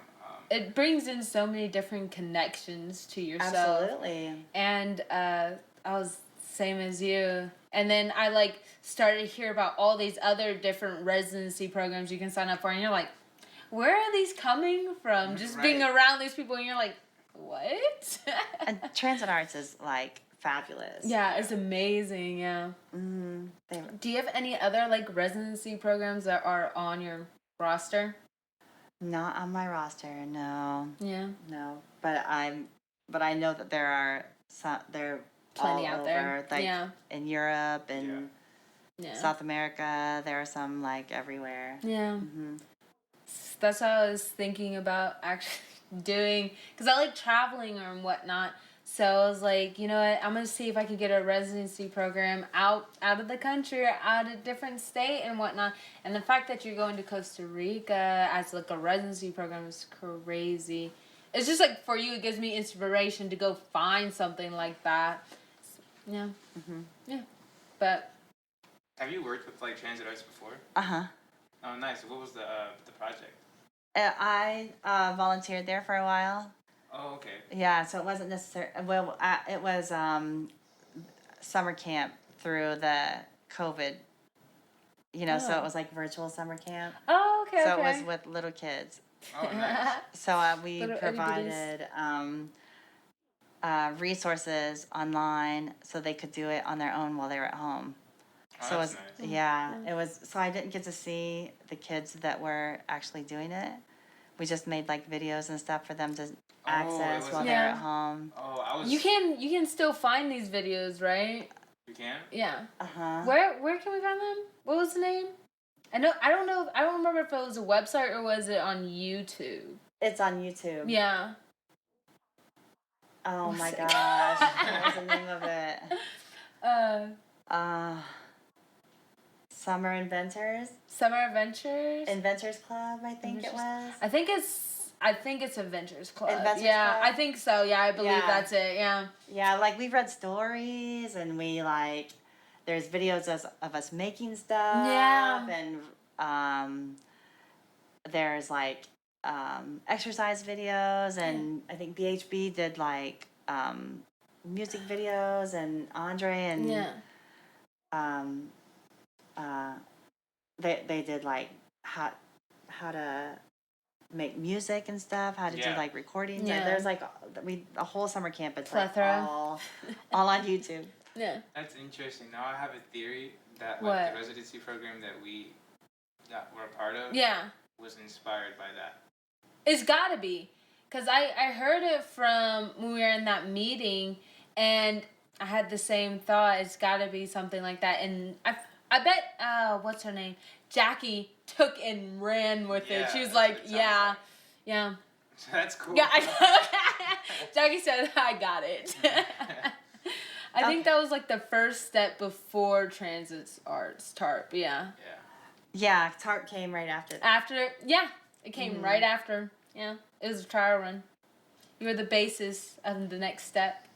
S1: It brings in so many different connections to yourself.
S2: Absolutely.
S1: And I was same as you. And then I like started to hear about all these other different residency programs you can sign up for, and you're like, where are these coming from? Just being around these people, and you're like, what?
S2: And Transit Arts is like fabulous.
S1: Yeah, it's amazing. Yeah.
S2: Mm-hmm.
S1: Do you have any other like residency programs that are on your roster?
S2: Not on my roster, no.
S1: Yeah.
S2: No, but I know that there are some. They're
S1: plenty
S2: all
S1: out
S2: over,
S1: there.
S2: like
S1: Yeah.
S2: in Europe and
S1: Yeah.
S2: South America. There are some like everywhere.
S1: Yeah.
S2: Mm-hmm.
S1: That's what I was thinking about actually doing, because I like traveling or whatnot. So I was like, you know what, I'm gonna see if I could get a residency program out of the country or out of a different state and whatnot. And the fact that you're going to Costa Rica as like a residency program is crazy. It's just like for you, it gives me inspiration to go find something like that. Yeah.
S2: Mm-hmm.
S1: Yeah. But
S3: have you worked with like Transit Arts before?
S2: Uh-huh.
S3: Oh, nice. What was the project?
S2: I volunteered there for a while.
S3: Oh, okay.
S2: Yeah, so it wasn't necessarily, well, it was summer camp through the COVID, you know, so it was like virtual summer camp.
S1: Oh, okay.
S2: So it was with little kids.
S3: Oh, nice.
S2: So we provided resources online so they could do it on their own while they were at home.
S3: Oh,
S2: So it
S3: that's
S2: was,
S3: nice.
S2: it was, so I didn't get to see the kids that were actually doing it. We just made like videos and stuff for them to access while they're at home.
S3: Oh, I was.
S1: You can still find these videos, right?
S3: You can?
S1: Yeah.
S2: Uh-huh.
S1: Where can we find them? What was the name? I don't remember if it was a website or was it on YouTube.
S2: It's on YouTube.
S1: Yeah.
S2: Oh my gosh. What was the name of it? Summer Inventors.
S1: Summer Adventures.
S2: Inventors Club, I think it was.
S1: I think it's Adventures Club.
S2: Inventors
S1: Club? I think so. Yeah, I believe that's it. Yeah.
S2: Yeah, like we've read stories and we like there's videos of us making stuff.
S1: Yeah.
S2: And there's like exercise videos, and I think BHB did like music videos, and Andre and they did like how to make music and stuff, how to do like recordings.
S1: Yeah.
S2: There's like a whole summer camp. It's
S1: plethora.
S2: Like all on YouTube.
S1: Yeah.
S3: That's interesting. Now I have a theory that
S1: What?
S3: like the residency program that were a part of
S1: Yeah.
S3: was inspired by that.
S1: It's gotta be. Because I heard it from when we were in that meeting, and I had the same thought. It's gotta be something like that. And I bet, what's her name? Jackie took and ran with it. She was like, yeah. Yeah.
S3: That's cool.
S1: Yeah, I know. Jackie said, I got it. I think that was like the first step before Transit Arts, TARP, yeah.
S2: Yeah, TARP came right after that.
S1: After, yeah, it came right after. Yeah, it was a trial run. You were the basis of the next step.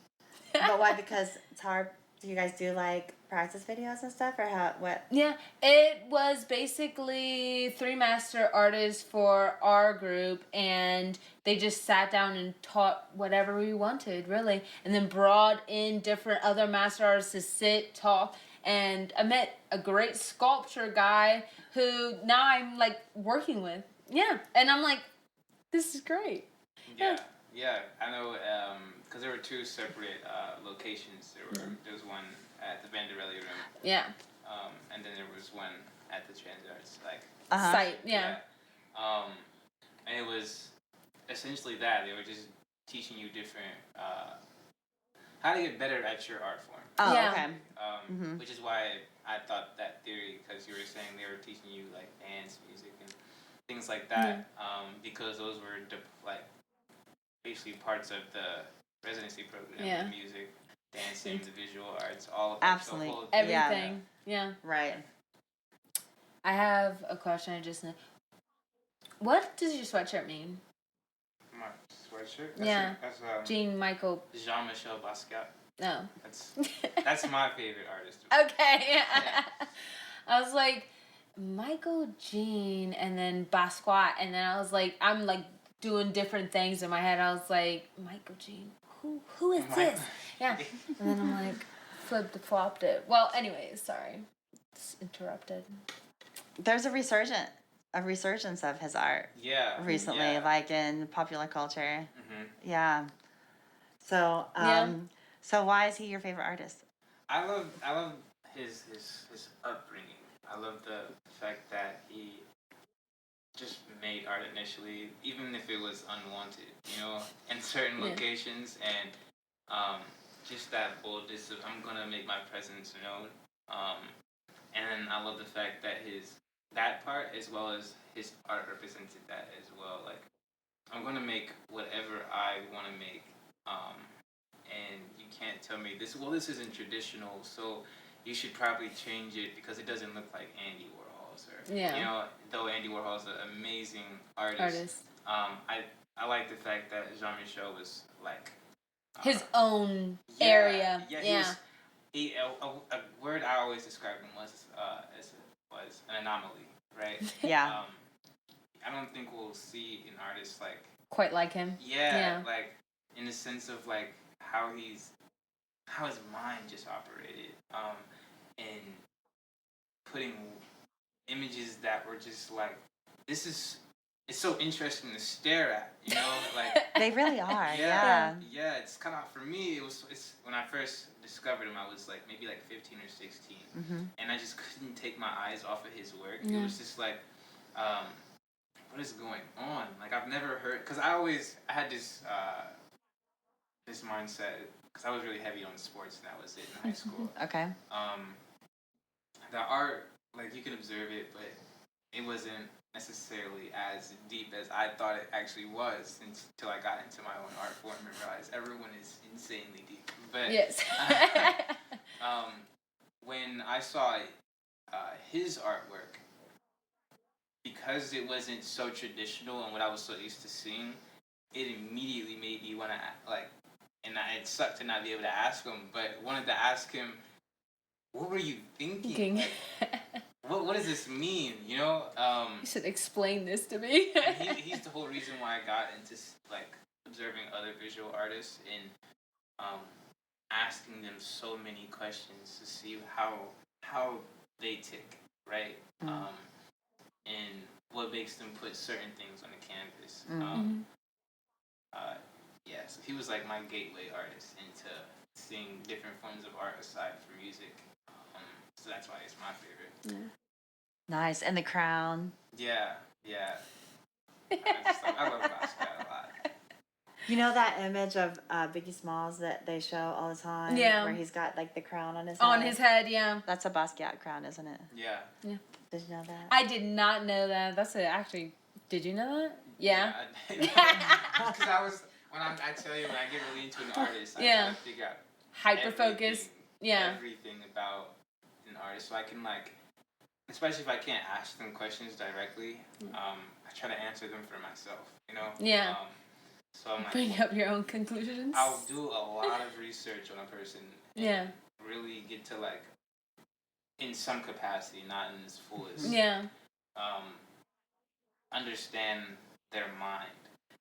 S2: But why? Because TARP, do you guys do like practice videos and stuff, or what?
S1: Yeah, it was basically 3 master artists for our group, and they just sat down and taught whatever we wanted, really, and then brought in different other master artists to sit, talk, and I met a great sculpture guy who now I'm like working with. Yeah, and I'm like, this is great.
S3: Yeah, I know, because there were 2 separate locations. There was one at the Vanderelli room.
S1: Yeah.
S3: And then there was one at the Transit Arts
S1: Site. Yeah.
S3: And it was essentially that they were just teaching you different how to get better at your art form.
S2: Oh,
S1: Yeah.
S2: okay.
S3: Which is why I thought that theory, because you were saying they were teaching you like dance, music, and things like that. Because those were basically parts of the residency program.
S1: Yeah.
S3: The music, dancing, the visual arts, all of
S2: Absolutely.
S3: the whole
S1: Everything. Yeah.
S2: Right.
S1: I have a question. I just know. What does your sweatshirt mean?
S3: My sweatshirt. That's
S1: Jean Michael.
S3: Jean-Michel Basquiat.
S1: No.
S3: That's my favorite artist.
S1: Okay.
S3: Yeah.
S1: I was like, Michael Jean, and then Basquiat, and then I was like, I'm like doing different things in my head. I was like, Michael Jean. Who is this? Yeah. And then I'm like, flopped it. Well, anyways, sorry. It's interrupted.
S2: There's a resurgence of his art.
S3: Yeah.
S2: Recently, like in popular culture.
S3: Mm-hmm.
S2: Yeah. So, so why is he your favorite artist?
S3: I love his upbringing. I love the fact that he just made art initially, even if it was unwanted, in certain locations, and just that boldness of I'm gonna make my presence known. And I love the fact that that part as well as his art represented that as well. Like, I'm gonna make whatever I want to make, and you can't tell me this. Well, this isn't traditional, so you should probably change it because it doesn't look like Andy Warhol's, or though Andy Warhol's an amazing artist. I like the fact that Jean-Michel was like
S1: his own area.
S3: A word I always described him was an anomaly, right?
S2: Yeah.
S3: I don't think we'll see an artist like
S1: quite like him.
S3: Yeah, like in the sense of like how his mind just operated, and putting images that were just like, it's so interesting to stare at, like
S2: they really are.
S3: Yeah, it's kind of, for me, it's when I first discovered him, I was like maybe like 15 or 16, and I just couldn't take my eyes off of his work. It was just like, what is going on? Like, I've never heard, because I had this this mindset, because I was really heavy on sports, and that was it in high school.
S2: Okay.
S3: The art, like, you can observe it, but it wasn't necessarily as deep as I thought it actually was until I got into my own art form and realized everyone is insanely deep. But
S1: yes.
S3: When I saw his artwork, because it wasn't so traditional and what I was so used to seeing, it immediately made me want to and it sucked to not be able to ask him, but wanted to ask him, what were you thinking? Like, what does this mean? You
S1: should explain this to me.
S3: And he's the whole reason why I got into like observing other visual artists and asking them so many questions to see how they tick, right? And what makes them put certain things on the canvas. So he was like my gateway artist into seeing different forms of art aside from music. So that's why it's my favorite.
S2: Nice. And The Crown.
S3: Yeah. I love Basquiat a lot.
S2: You know that image of Biggie Smalls that they show all the time?
S1: Yeah.
S2: Where he's got like the crown on his head?
S1: On his head, yeah.
S2: That's a Basquiat crown, isn't it?
S3: Yeah.
S2: Did you know that?
S1: I did not know that. Actually, did you know that? Yeah.
S3: Because when I tell you, when I get really into an artist, I try to figure out
S1: hyper-focus.
S3: everything about an artist, so I can like, especially if I can't ask them questions directly, I try to answer them for myself, you know?
S1: Yeah.
S3: So I'm like,
S1: bring up your own conclusions.
S3: I'll do a lot of research on a person. And really get to like, in some capacity, not in its fullest.
S1: Yeah.
S3: Understand their mind.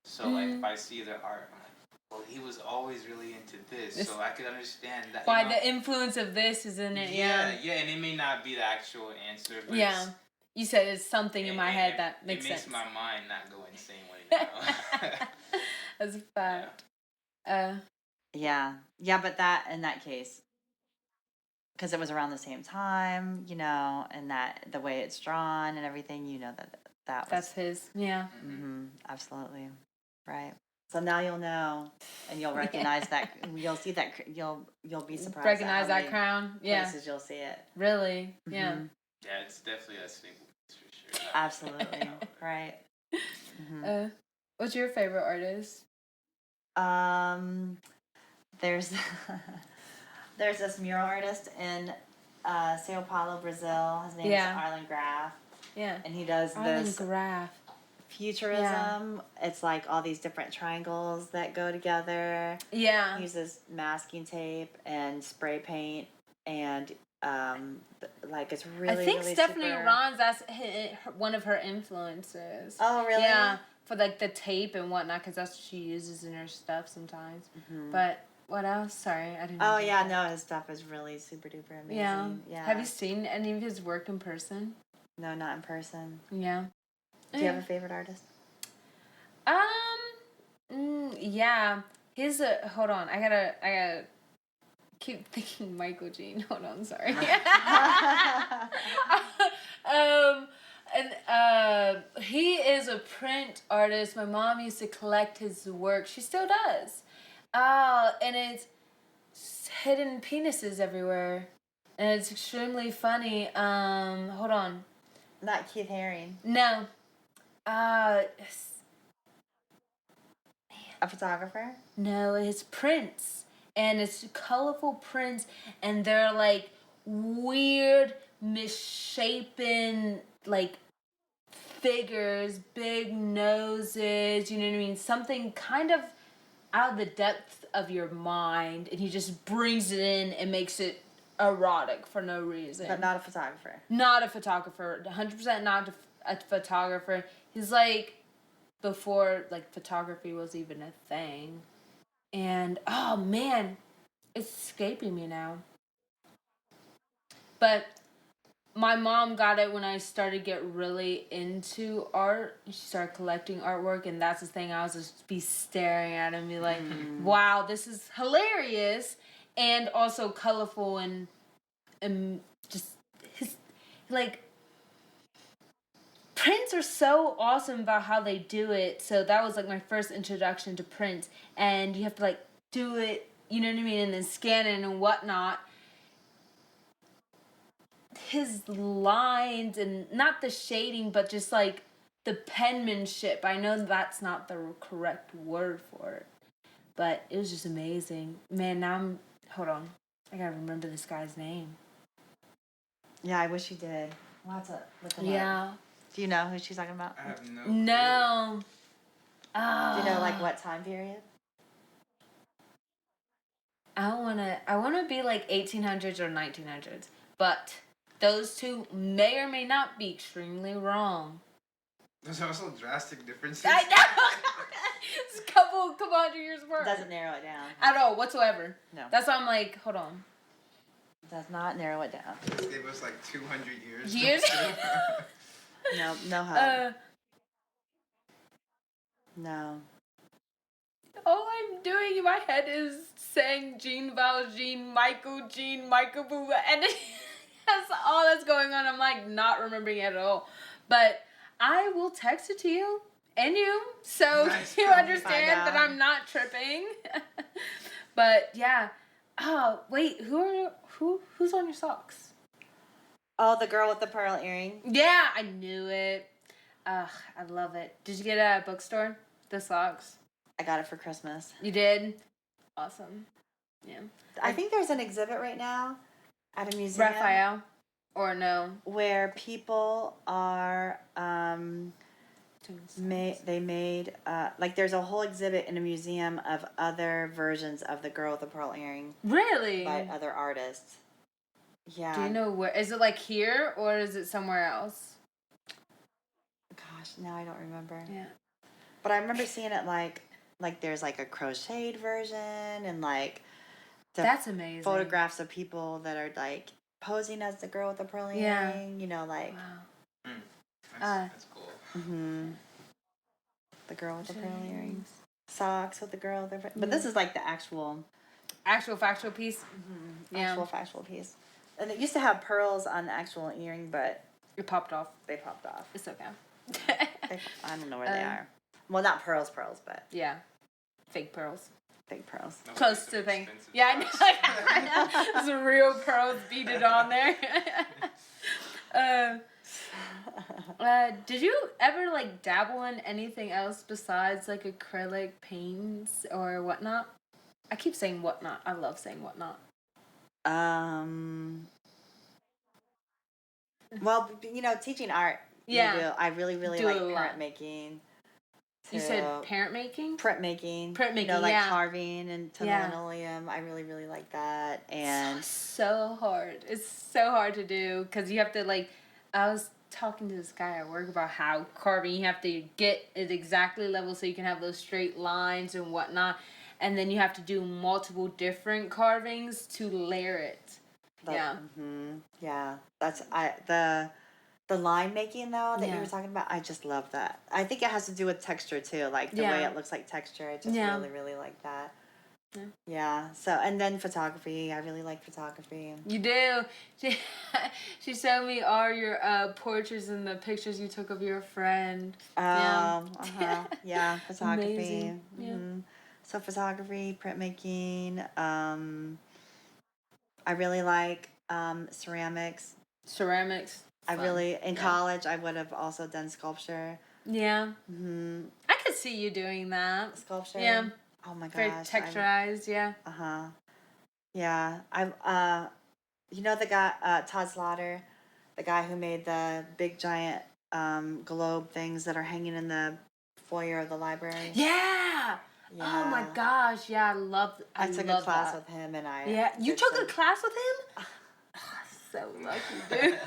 S3: So like, if I see their art, I'm like, well, he was always really into this, so I could understand that.
S1: Why the influence of this is in it?
S3: Yeah, and it may not be the actual answer, but
S1: you said it's something in my head that makes sense.
S3: It makes my mind not go insane when it
S1: That's a fact.
S2: Yeah, but that in that case, because it was around the same time, you know, and that the way it's drawn and everything, you know that was.
S1: That's his. Yeah.
S2: Mm-hmm, absolutely, right. So now you'll know, and you'll recognize that. You'll see that. You'll be surprised.
S1: Recognize that crown. Yeah.
S2: Places you'll see it.
S1: Really. Yeah.
S2: Mm-hmm.
S3: Yeah, it's definitely a staple for sure.
S2: Absolutely. Right. Mm-hmm.
S1: What's your favorite artist?
S2: There's there's this mural artist in Sao Paulo, Brazil. His name is Arlen Graff.
S1: Yeah.
S2: And he does this
S1: Graff.
S2: Futurism. Yeah. It's like all these different triangles that go together.
S1: Yeah.
S2: He uses masking tape and spray paint, and like it's really.
S1: I think
S2: really
S1: Stephanie
S2: super...
S1: Ron's that's one of her influences.
S2: Oh really?
S1: Yeah, for like the tape and whatnot, because that's what she uses in her stuff sometimes. Mm-hmm. But what else? Sorry, I didn't.
S2: Oh yeah, no, his stuff is really super duper amazing. Yeah.
S1: Have you seen any of his work in person?
S2: No, not in person.
S1: Yeah.
S2: Do you have a favorite artist?
S1: Yeah. His hold on. I gotta keep thinking Michael Jean. Hold on, sorry. He is a print artist. My mom used to collect his work. She still does. And it's hidden penises everywhere. And it's extremely funny. Hold on.
S2: Not Keith Haring.
S1: No.
S2: A photographer?
S1: No, it's prints. And it's colorful prints. And they're like weird, misshapen, like figures, big noses, you know what I mean? Something kind of out of the depth of your mind. And he just brings it in and makes it erotic for no reason.
S2: But not a photographer.
S1: Not a photographer. 100% not a photographer. He's like before like photography was even a thing. And oh man, it's escaping me now. But my mom got it when I started to get really into art. She started collecting artwork, and that's the thing. I was just be staring at it and be like, wow, this is hilarious. And also colorful and just his, like, prints are so awesome about how they do it. So that was like my first introduction to prints. And you have to like do it, you know what I mean, and then scan it and whatnot. His lines and not the shading, but just like the penmanship. I know that's not the correct word for it, but it was just amazing. Man, now hold on. I gotta remember this guy's name.
S2: Yeah, I wish you did. We'll have to look him up.
S1: Yeah.
S2: Do you know who she's talking about?
S3: I have no.
S1: No.
S2: Do you know like what time period?
S1: I wanna be like 1800s or 1900s, but those two may or may not be extremely wrong.
S3: There's also drastic differences.
S1: I know. It's a couple 100 years worth.
S2: Doesn't narrow it down
S1: at all whatsoever.
S2: No.
S1: That's why I'm like, hold on.
S2: Does not narrow it down.
S3: This gave us like 200 years.
S1: Years?
S2: No help. No.
S1: All I'm doing in my head is saying Jean Valjean, Michael Boo, and That's all that's going on. I'm like not remembering it at all. But I will text it to you and you, so
S3: Nice.
S1: you understand that
S2: out.
S1: I'm not tripping. But yeah. Oh wait, who's on your socks?
S2: Oh, the girl with the pearl earring.
S1: Yeah, I knew it. Ugh, I love it. Did you get it at a bookstore? The socks.
S2: I got it for Christmas.
S1: You did? Awesome. Yeah.
S2: I think there's an exhibit right now at a museum.
S1: Raphael? Or no?
S2: Where people are they made like there's a whole exhibit in a museum of other versions of the girl with the pearl earring
S1: Really?
S2: by other artists. Yeah.
S1: Do you know where? Is it like here or is it somewhere else?
S2: Gosh, now I don't remember.
S1: Yeah.
S2: But I remember seeing it like there's like a crocheted version and like
S1: That's amazing.
S2: photographs of people that are like posing as the girl with the pearl earring.
S1: Yeah.
S2: You know, like.
S1: Wow.
S3: That's cool.
S2: Mm-hmm. The girl with the pearl earrings. Socks with the girl with the... But this is like the actual
S1: factual piece? Mm-hmm. Yeah.
S2: Actual factual piece. And it used to have pearls on the actual earring, but...
S1: It popped off.
S2: They popped off.
S1: It's okay.
S2: I don't know where they are. Well, not pearls, but...
S1: Yeah. Fake pearls.
S2: Fake pearls.
S3: Those
S1: Close
S3: are
S1: to the thing.
S3: expensive
S1: Yeah, I know. There's real pearls beaded on there. Did you ever like dabble in anything else besides like acrylic paints or whatnot? I keep saying whatnot. I love saying whatnot.
S2: Well, you know, teaching art.
S1: Yeah.
S2: I really
S1: Do
S2: like
S1: a lot.
S2: parent making.
S1: You said parent making?
S2: Print making.
S1: Print making,
S2: You know, like
S1: yeah.
S2: carving and
S1: Yeah.
S2: linoleum. I really like that. And
S1: So hard. It's so hard to do because you have to like. I was talking to this guy at work about how carving you have to get it exactly level so you can have those straight lines and whatnot, and then you have to do multiple different carvings to layer it. Yeah.
S2: Mm-hmm. Yeah. That's the line making though that you were talking about. I just love that. I think it has to do with texture too, like the way it looks like texture. I just really like that.
S1: Yeah.
S2: Yeah. So and then photography. I really like photography.
S1: You do. She showed me all your portraits and the pictures you took of your friend.
S2: Yeah. Yeah. Photography.
S1: Amazing.
S2: Mm-hmm.
S1: Yeah.
S2: So photography, printmaking. I really like ceramics.
S1: Ceramics.
S2: In college I would have also done sculpture.
S1: Yeah.
S2: Mm-hmm.
S1: I could see you doing that.
S2: Sculpture.
S1: Yeah.
S2: Oh my gosh.
S1: Very texturized, yeah.
S2: Yeah. You know the guy, Todd Slaughter, the guy who made the big giant globe things that are hanging in the foyer of the library?
S1: Yeah! Oh my gosh, yeah, I
S2: took
S1: love
S2: a class
S1: that.
S2: with him and I...
S1: Yeah, you took a class with him? So lucky, dude.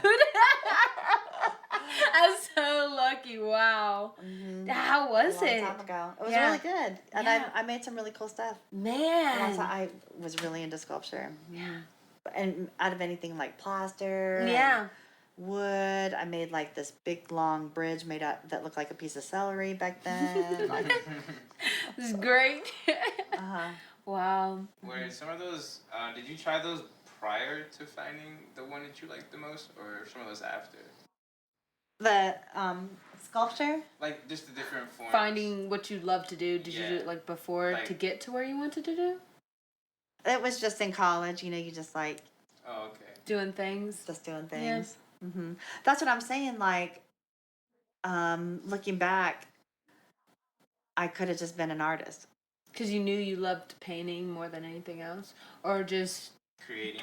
S1: I'm so lucky, wow.
S2: Mm-hmm.
S1: How was
S2: a
S1: it?
S2: long time ago. It was really good. And
S1: Yeah.
S2: I made some really cool stuff.
S1: Man.
S2: I was really into sculpture. Yeah. And out of anything like plaster.
S1: Yeah.
S2: Wood. I made like this big long bridge made out that looked like a piece of celery back then.
S1: This is great. Wow.
S3: Were some of those? Did you try those prior to finding the one that you liked the most, or some of those after?
S2: The sculpture.
S3: Like just the different forms.
S1: Finding what you love to do. Did you do it like before to get to where you wanted to do?
S2: It was just in college. You know, you just like.
S3: Oh, okay.
S1: Doing things.
S2: Just doing things. Yeah. Mm-hmm. That's what I'm saying. Like, looking back, I could have just been an artist.
S1: Because you knew you loved painting more than anything else, or just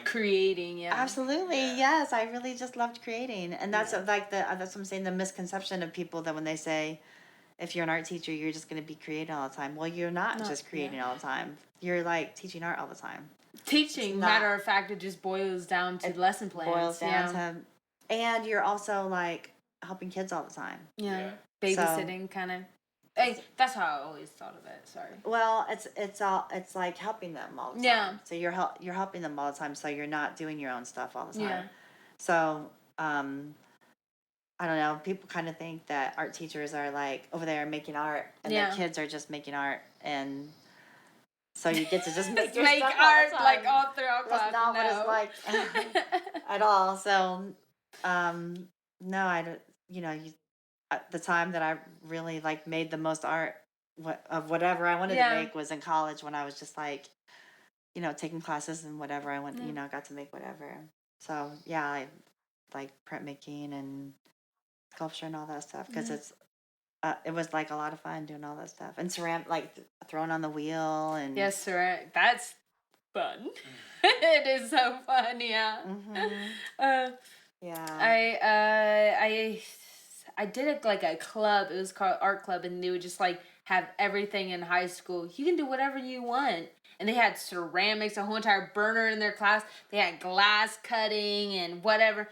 S3: creating.
S2: Yeah. Absolutely, yes. I really just loved creating, and that's like that's what I'm saying. The misconception of people that when they say, if you're an art teacher, you're just going to be creating all the time. Well, you're not just creating all the time. You're like teaching art all the time.
S1: Teaching, matter of fact, it just boils down to lesson plans.
S2: Boils down to, and you're also like helping kids all the time.
S1: Yeah. Babysitting, kind of. Hey, that's how I always thought of it. Sorry.
S2: Well, it's like helping them all the time.
S1: Yeah.
S2: So you're helping them all the time. So you're not doing your own stuff all the time.
S1: Yeah.
S2: So I don't know. People kind of think that art teachers are like over there making art, and that kids are just making art, and so you get to just make your
S1: make
S2: stuff
S1: art
S2: all the time.
S1: like all throughout class.
S2: No, not what it's like at all. So, no, I don't. You know, the time that I really like made the most art of whatever I wanted to make was in college when I was just like, you know, taking classes and whatever I went. You know, got to make whatever. So yeah, I like printmaking and sculpture and all that stuff because it was like a lot of fun doing all that stuff and like throwing on the wheel and
S1: yes, sir. That's fun. It is so fun. Yeah.
S2: Yeah.
S1: I did it like a club. It was called art club, and they would just like have everything in high school. You can do whatever you want, and they had ceramics, a whole entire burner in their class. They had glass cutting and whatever.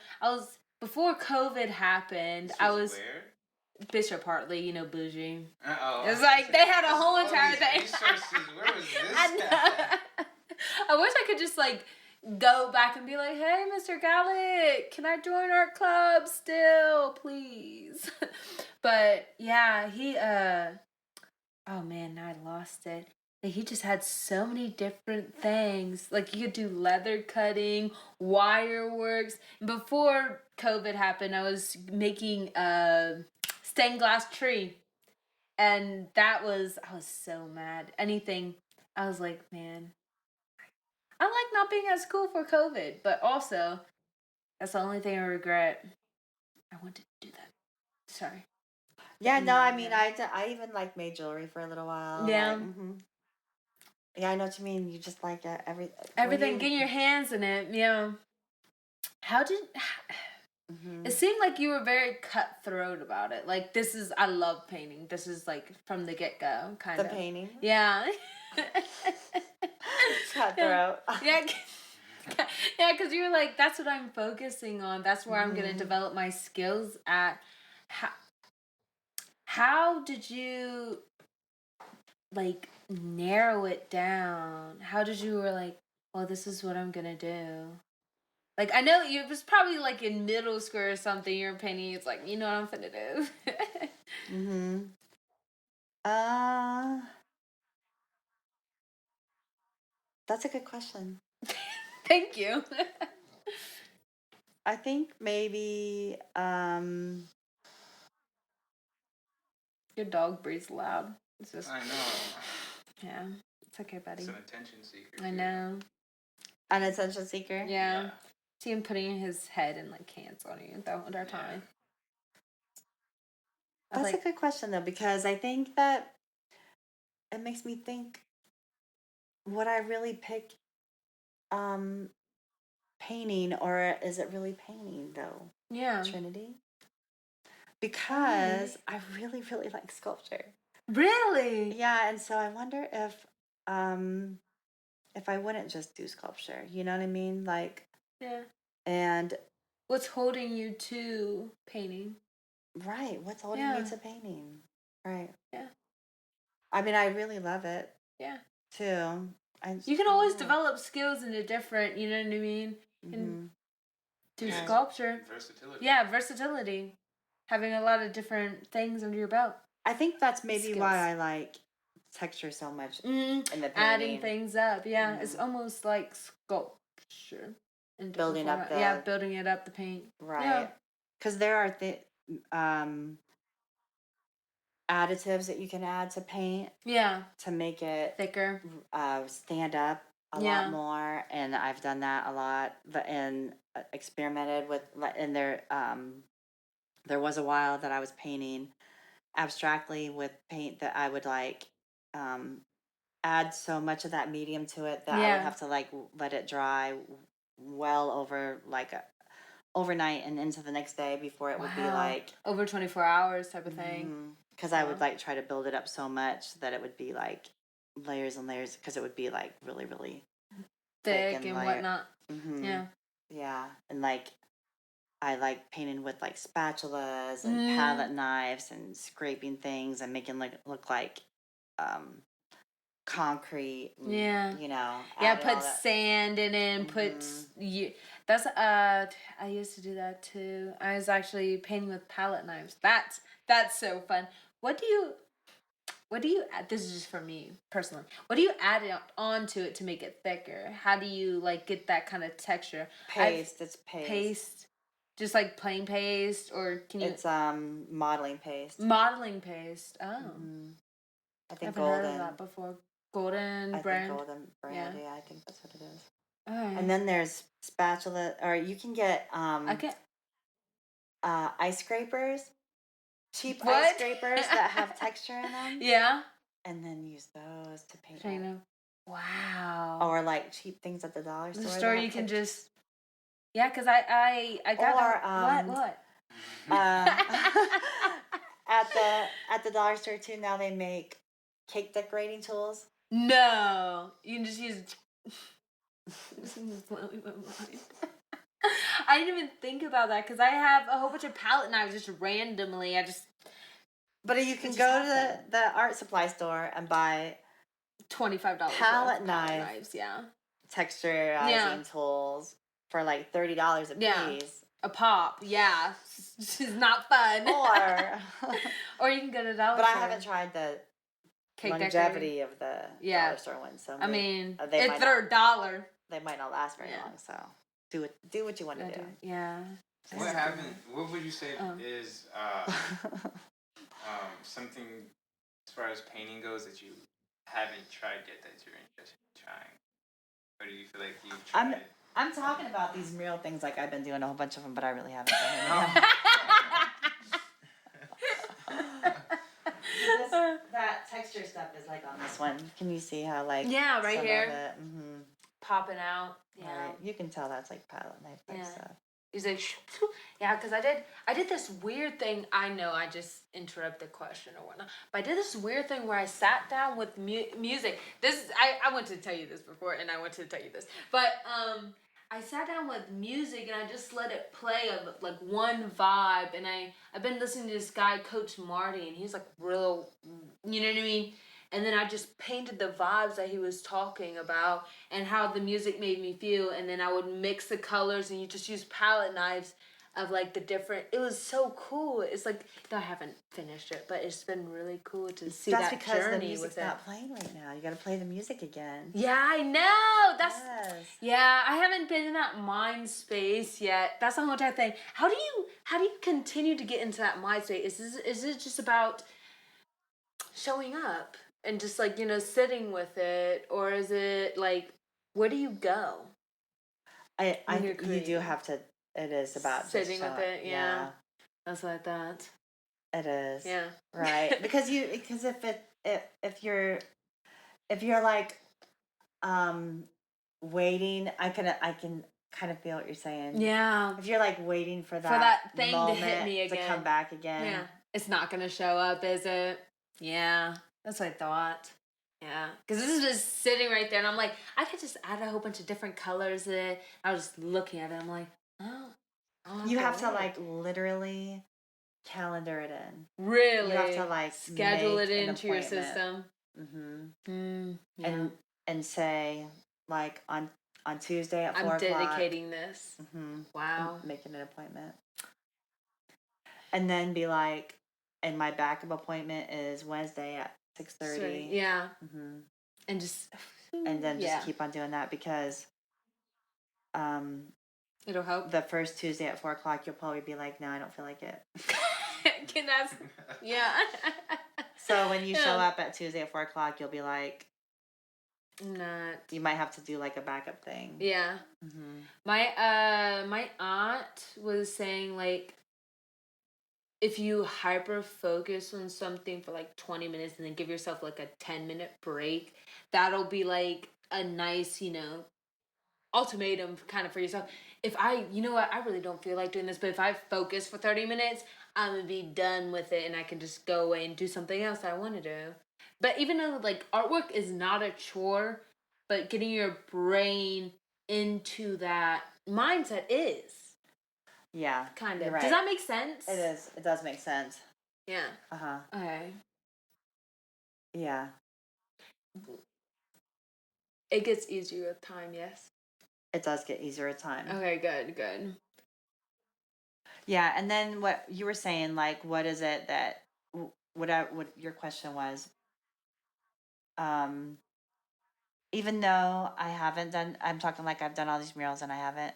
S1: Before COVID happened. I was
S3: where?
S1: Bishop Hartley, you know, bougie.
S3: Uh-oh.
S1: It was like they had a whole entire thing.
S3: Resources. Where was this?
S1: I wish I could just like go back and be like, hey, Mr. Gallic, can I join art club still, please? But yeah, oh man, now I lost it. Like, he just had so many different things. Like, you could do leather cutting, wire works. Before COVID happened, I was making a stained glass tree. And I was so mad. Anything, I was like, man, I like not being at school for COVID, but also, that's the only thing I regret. I wanted to do that. Sorry.
S2: Yeah, no, I mean, I even like made jewelry for a little while.
S1: Yeah.
S2: Like, yeah, I know what you mean. You just like
S1: Everything, getting your hands in it. Yeah. How did? It seemed like you were very cutthroat about it. Like, I love painting. This is like from the get go, kind of.
S2: The painting.
S1: Yeah.
S2: Cutthroat.
S1: Yeah. Yeah, because you were like, that's what I'm focusing on. That's where I'm going to develop my skills at. How did you, like, narrow it down? How did you were like, well, this is what I'm going to do? Like, I know it was probably, like, in middle school or something, you're painting, it's like, you know what I'm finna do?
S2: That's a good question.
S1: Thank you.
S2: I think maybe,
S1: Your dog breathes loud. It's just...
S3: I know.
S1: Yeah. It's okay, buddy.
S3: It's an attention seeker.
S1: I know.
S2: An attention seeker?
S1: Yeah. See him putting his head and, like, hands on you the entire time.
S2: That's a good question, though, because I think that it makes me think, would I really pick painting, or is it really painting, though?
S1: Yeah.
S2: Trinity? Because I really, really like sculpture.
S1: Really?
S2: Yeah, and so I wonder if I wouldn't just do sculpture. You know what I mean? Like,
S1: yeah.
S2: And
S1: what's holding you to painting?
S2: Right. What's holding me to painting? Right.
S1: Yeah.
S2: I mean, I really love it.
S1: Yeah.
S2: Too.
S1: You can always develop skills into different, you know what I mean? And do sculpture.
S3: Versatility.
S1: Yeah, versatility. Having a lot of different things under your belt.
S2: I think that's maybe why I like texture so much in the painting.
S1: Adding things up. Yeah. It's almost like sculpture.
S2: Building up
S1: building it up, the paint.
S2: Right. Because there are additives that you can add to paint. Yeah. To make it
S1: thicker.
S2: Stand up a lot more. And I've done that a lot. And experimented with, and there was a while that I was painting abstractly with paint that I would like add so much of that medium to it that I would have to like let it dry well over like overnight and into the next day before it would be like
S1: over 24 hours type of thing.
S2: Because I would like try to build it up so much that it would be like layers and layers, because it would be like really, really
S1: thick and whatnot.
S2: Yeah. And like I like painting with like spatulas and palette knives and scraping things and making look like concrete. You know.
S1: Yeah, put sand in it and that's I used to do that too. I was actually painting with palette knives. That's so fun. What do you What do you add? This is just for me personally. What do you add onto it to make it thicker? How do you like get that kind of texture?
S2: Paste. It's paste.
S1: Paste. Just like plain paste, or can you?
S2: It's modeling paste.
S1: Modeling paste. Oh.
S2: Mm-hmm. I think
S1: I've heard of that before. Golden
S2: I
S1: brand.
S2: think golden brand. Yeah, I think that's what it is.
S1: Alright.
S2: And then there's spatula, or you can get ice scrapers, cheap ice scrapers that have texture in them.
S1: Yeah.
S2: And then use those to paint.
S1: Wow.
S2: Or like cheap things at the dollar store.
S1: The store you can just. Yeah, because I got what?
S2: At the dollar store too. Now they make cake decorating tools.
S1: No, you can just use. This is blowing my mind. I didn't even think about that because I have a whole bunch of palette knives just randomly.
S2: But you can go to the art supply store and buy
S1: $25
S2: palette knives.
S1: Yeah.
S2: Texturizing tools for like $30 a piece.
S1: A pop, yeah. This is not fun. Or you can go to Dollar Store.
S2: But I haven't tried the longevity of the dollar store ones. So
S1: if they're $1,
S2: they might not last very long. So do what you want to do.
S1: Yeah.
S3: What happened? What would you say is something as far as painting goes that you haven't tried yet that you're interested in trying? Or do you feel like you've tried?
S2: I'm talking about these mural things, like I've been doing a whole bunch of them, but I really haven't done any. That texture stuff is like on this one. Can you see how like
S1: right here
S2: mm-hmm.
S1: popping out? Yeah,
S2: right. You can tell that's like palette knife stuff.
S1: He's like, yeah, because I did this weird thing. I know I just interrupt the question or whatnot, but I did this weird thing where I sat down with music. I wanted to tell you this before, and I wanted to tell you this, but I sat down with music and I just let it play of like one vibe, and I've been listening to this guy, Coach Marty, and he's like real, you know what I mean? And then I just painted the vibes that he was talking about and how the music made me feel. And then I would mix the colors, and you just use palette knives of like the different. It was so cool. It's like, no, I haven't finished it, but it's been really cool to see that journey with it. That's because the music's not
S2: playing right now. You got to play the music again.
S1: Yeah, I know. Yeah, I haven't been in that mind space yet. That's the whole entire thing. How do you continue to get into that mind space? Is it just about showing up and just like, sitting with it, or is it like, where do you go?
S2: You do have to. It is about
S1: sitting with it. Yeah, that's what I thought.
S2: It is.
S1: Yeah.
S2: Right. Because if you're like waiting, I can kind of feel what you're saying.
S1: Yeah.
S2: If you're like waiting for that
S1: thing to hit me again,
S2: to come back again.
S1: Yeah. It's not gonna show up, is it? Yeah. That's what I thought. Yeah, because this is just sitting right there, and I'm like, I could just add a whole bunch of different colors in it. I was just looking at it, I'm like, oh.
S2: You have to like literally calendar it in.
S1: Really?
S2: You have to like
S1: schedule it into your system.
S2: Yeah. And say like on Tuesday at 4 o'clock.
S1: I'm dedicating this. Wow.
S2: Making an appointment. And then be like, and my backup appointment is Wednesday at 6:30.
S1: Yeah. And just.
S2: And then just keep on doing that, because
S1: it'll help.
S2: The first Tuesday at 4 o'clock, you'll probably be like, no, I don't feel like it.
S1: Yeah.
S2: So when you show up at Tuesday at 4 o'clock, you'll be like,
S1: not.
S2: You might have to do like a backup thing.
S1: Yeah. My aunt was saying, like, if you hyper focus on something for like 20 minutes and then give yourself like a 10-minute break, that'll be like a nice, ultimatum kind of for yourself. If I really don't feel like doing this, but if I focus for 30 minutes, I'm going to be done with it, and I can just go away and do something else I want to do. But even though like artwork is not a chore, but getting your brain into that mindset is.
S2: Yeah.
S1: Kind of.
S2: Right.
S1: Does that make sense?
S2: It is. It does make sense.
S1: Yeah.
S2: Okay. Yeah.
S1: It gets easier with time, yes?
S2: It does get easier with time.
S1: Okay, good.
S2: Yeah, and then what you were saying, like, what is it that, what your question was, even though I haven't done, I'm talking like I've done all these murals and I haven't.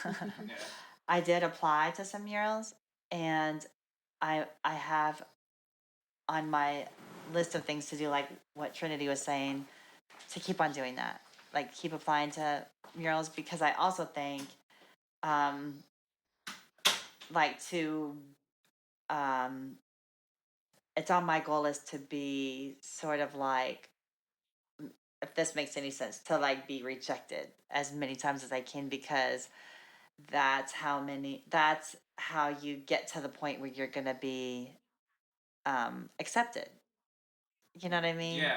S3: Yeah.
S2: I did apply to some murals, and I have on my list of things to do, like what Trinity was saying, to keep on doing that, like keep applying to murals, because I also think, like to, it's on my goal list to be sort of like, if this makes any sense, to like be rejected as many times as I can, because that's how you get to the point where you're gonna be accepted. You know what I mean?
S3: Yeah.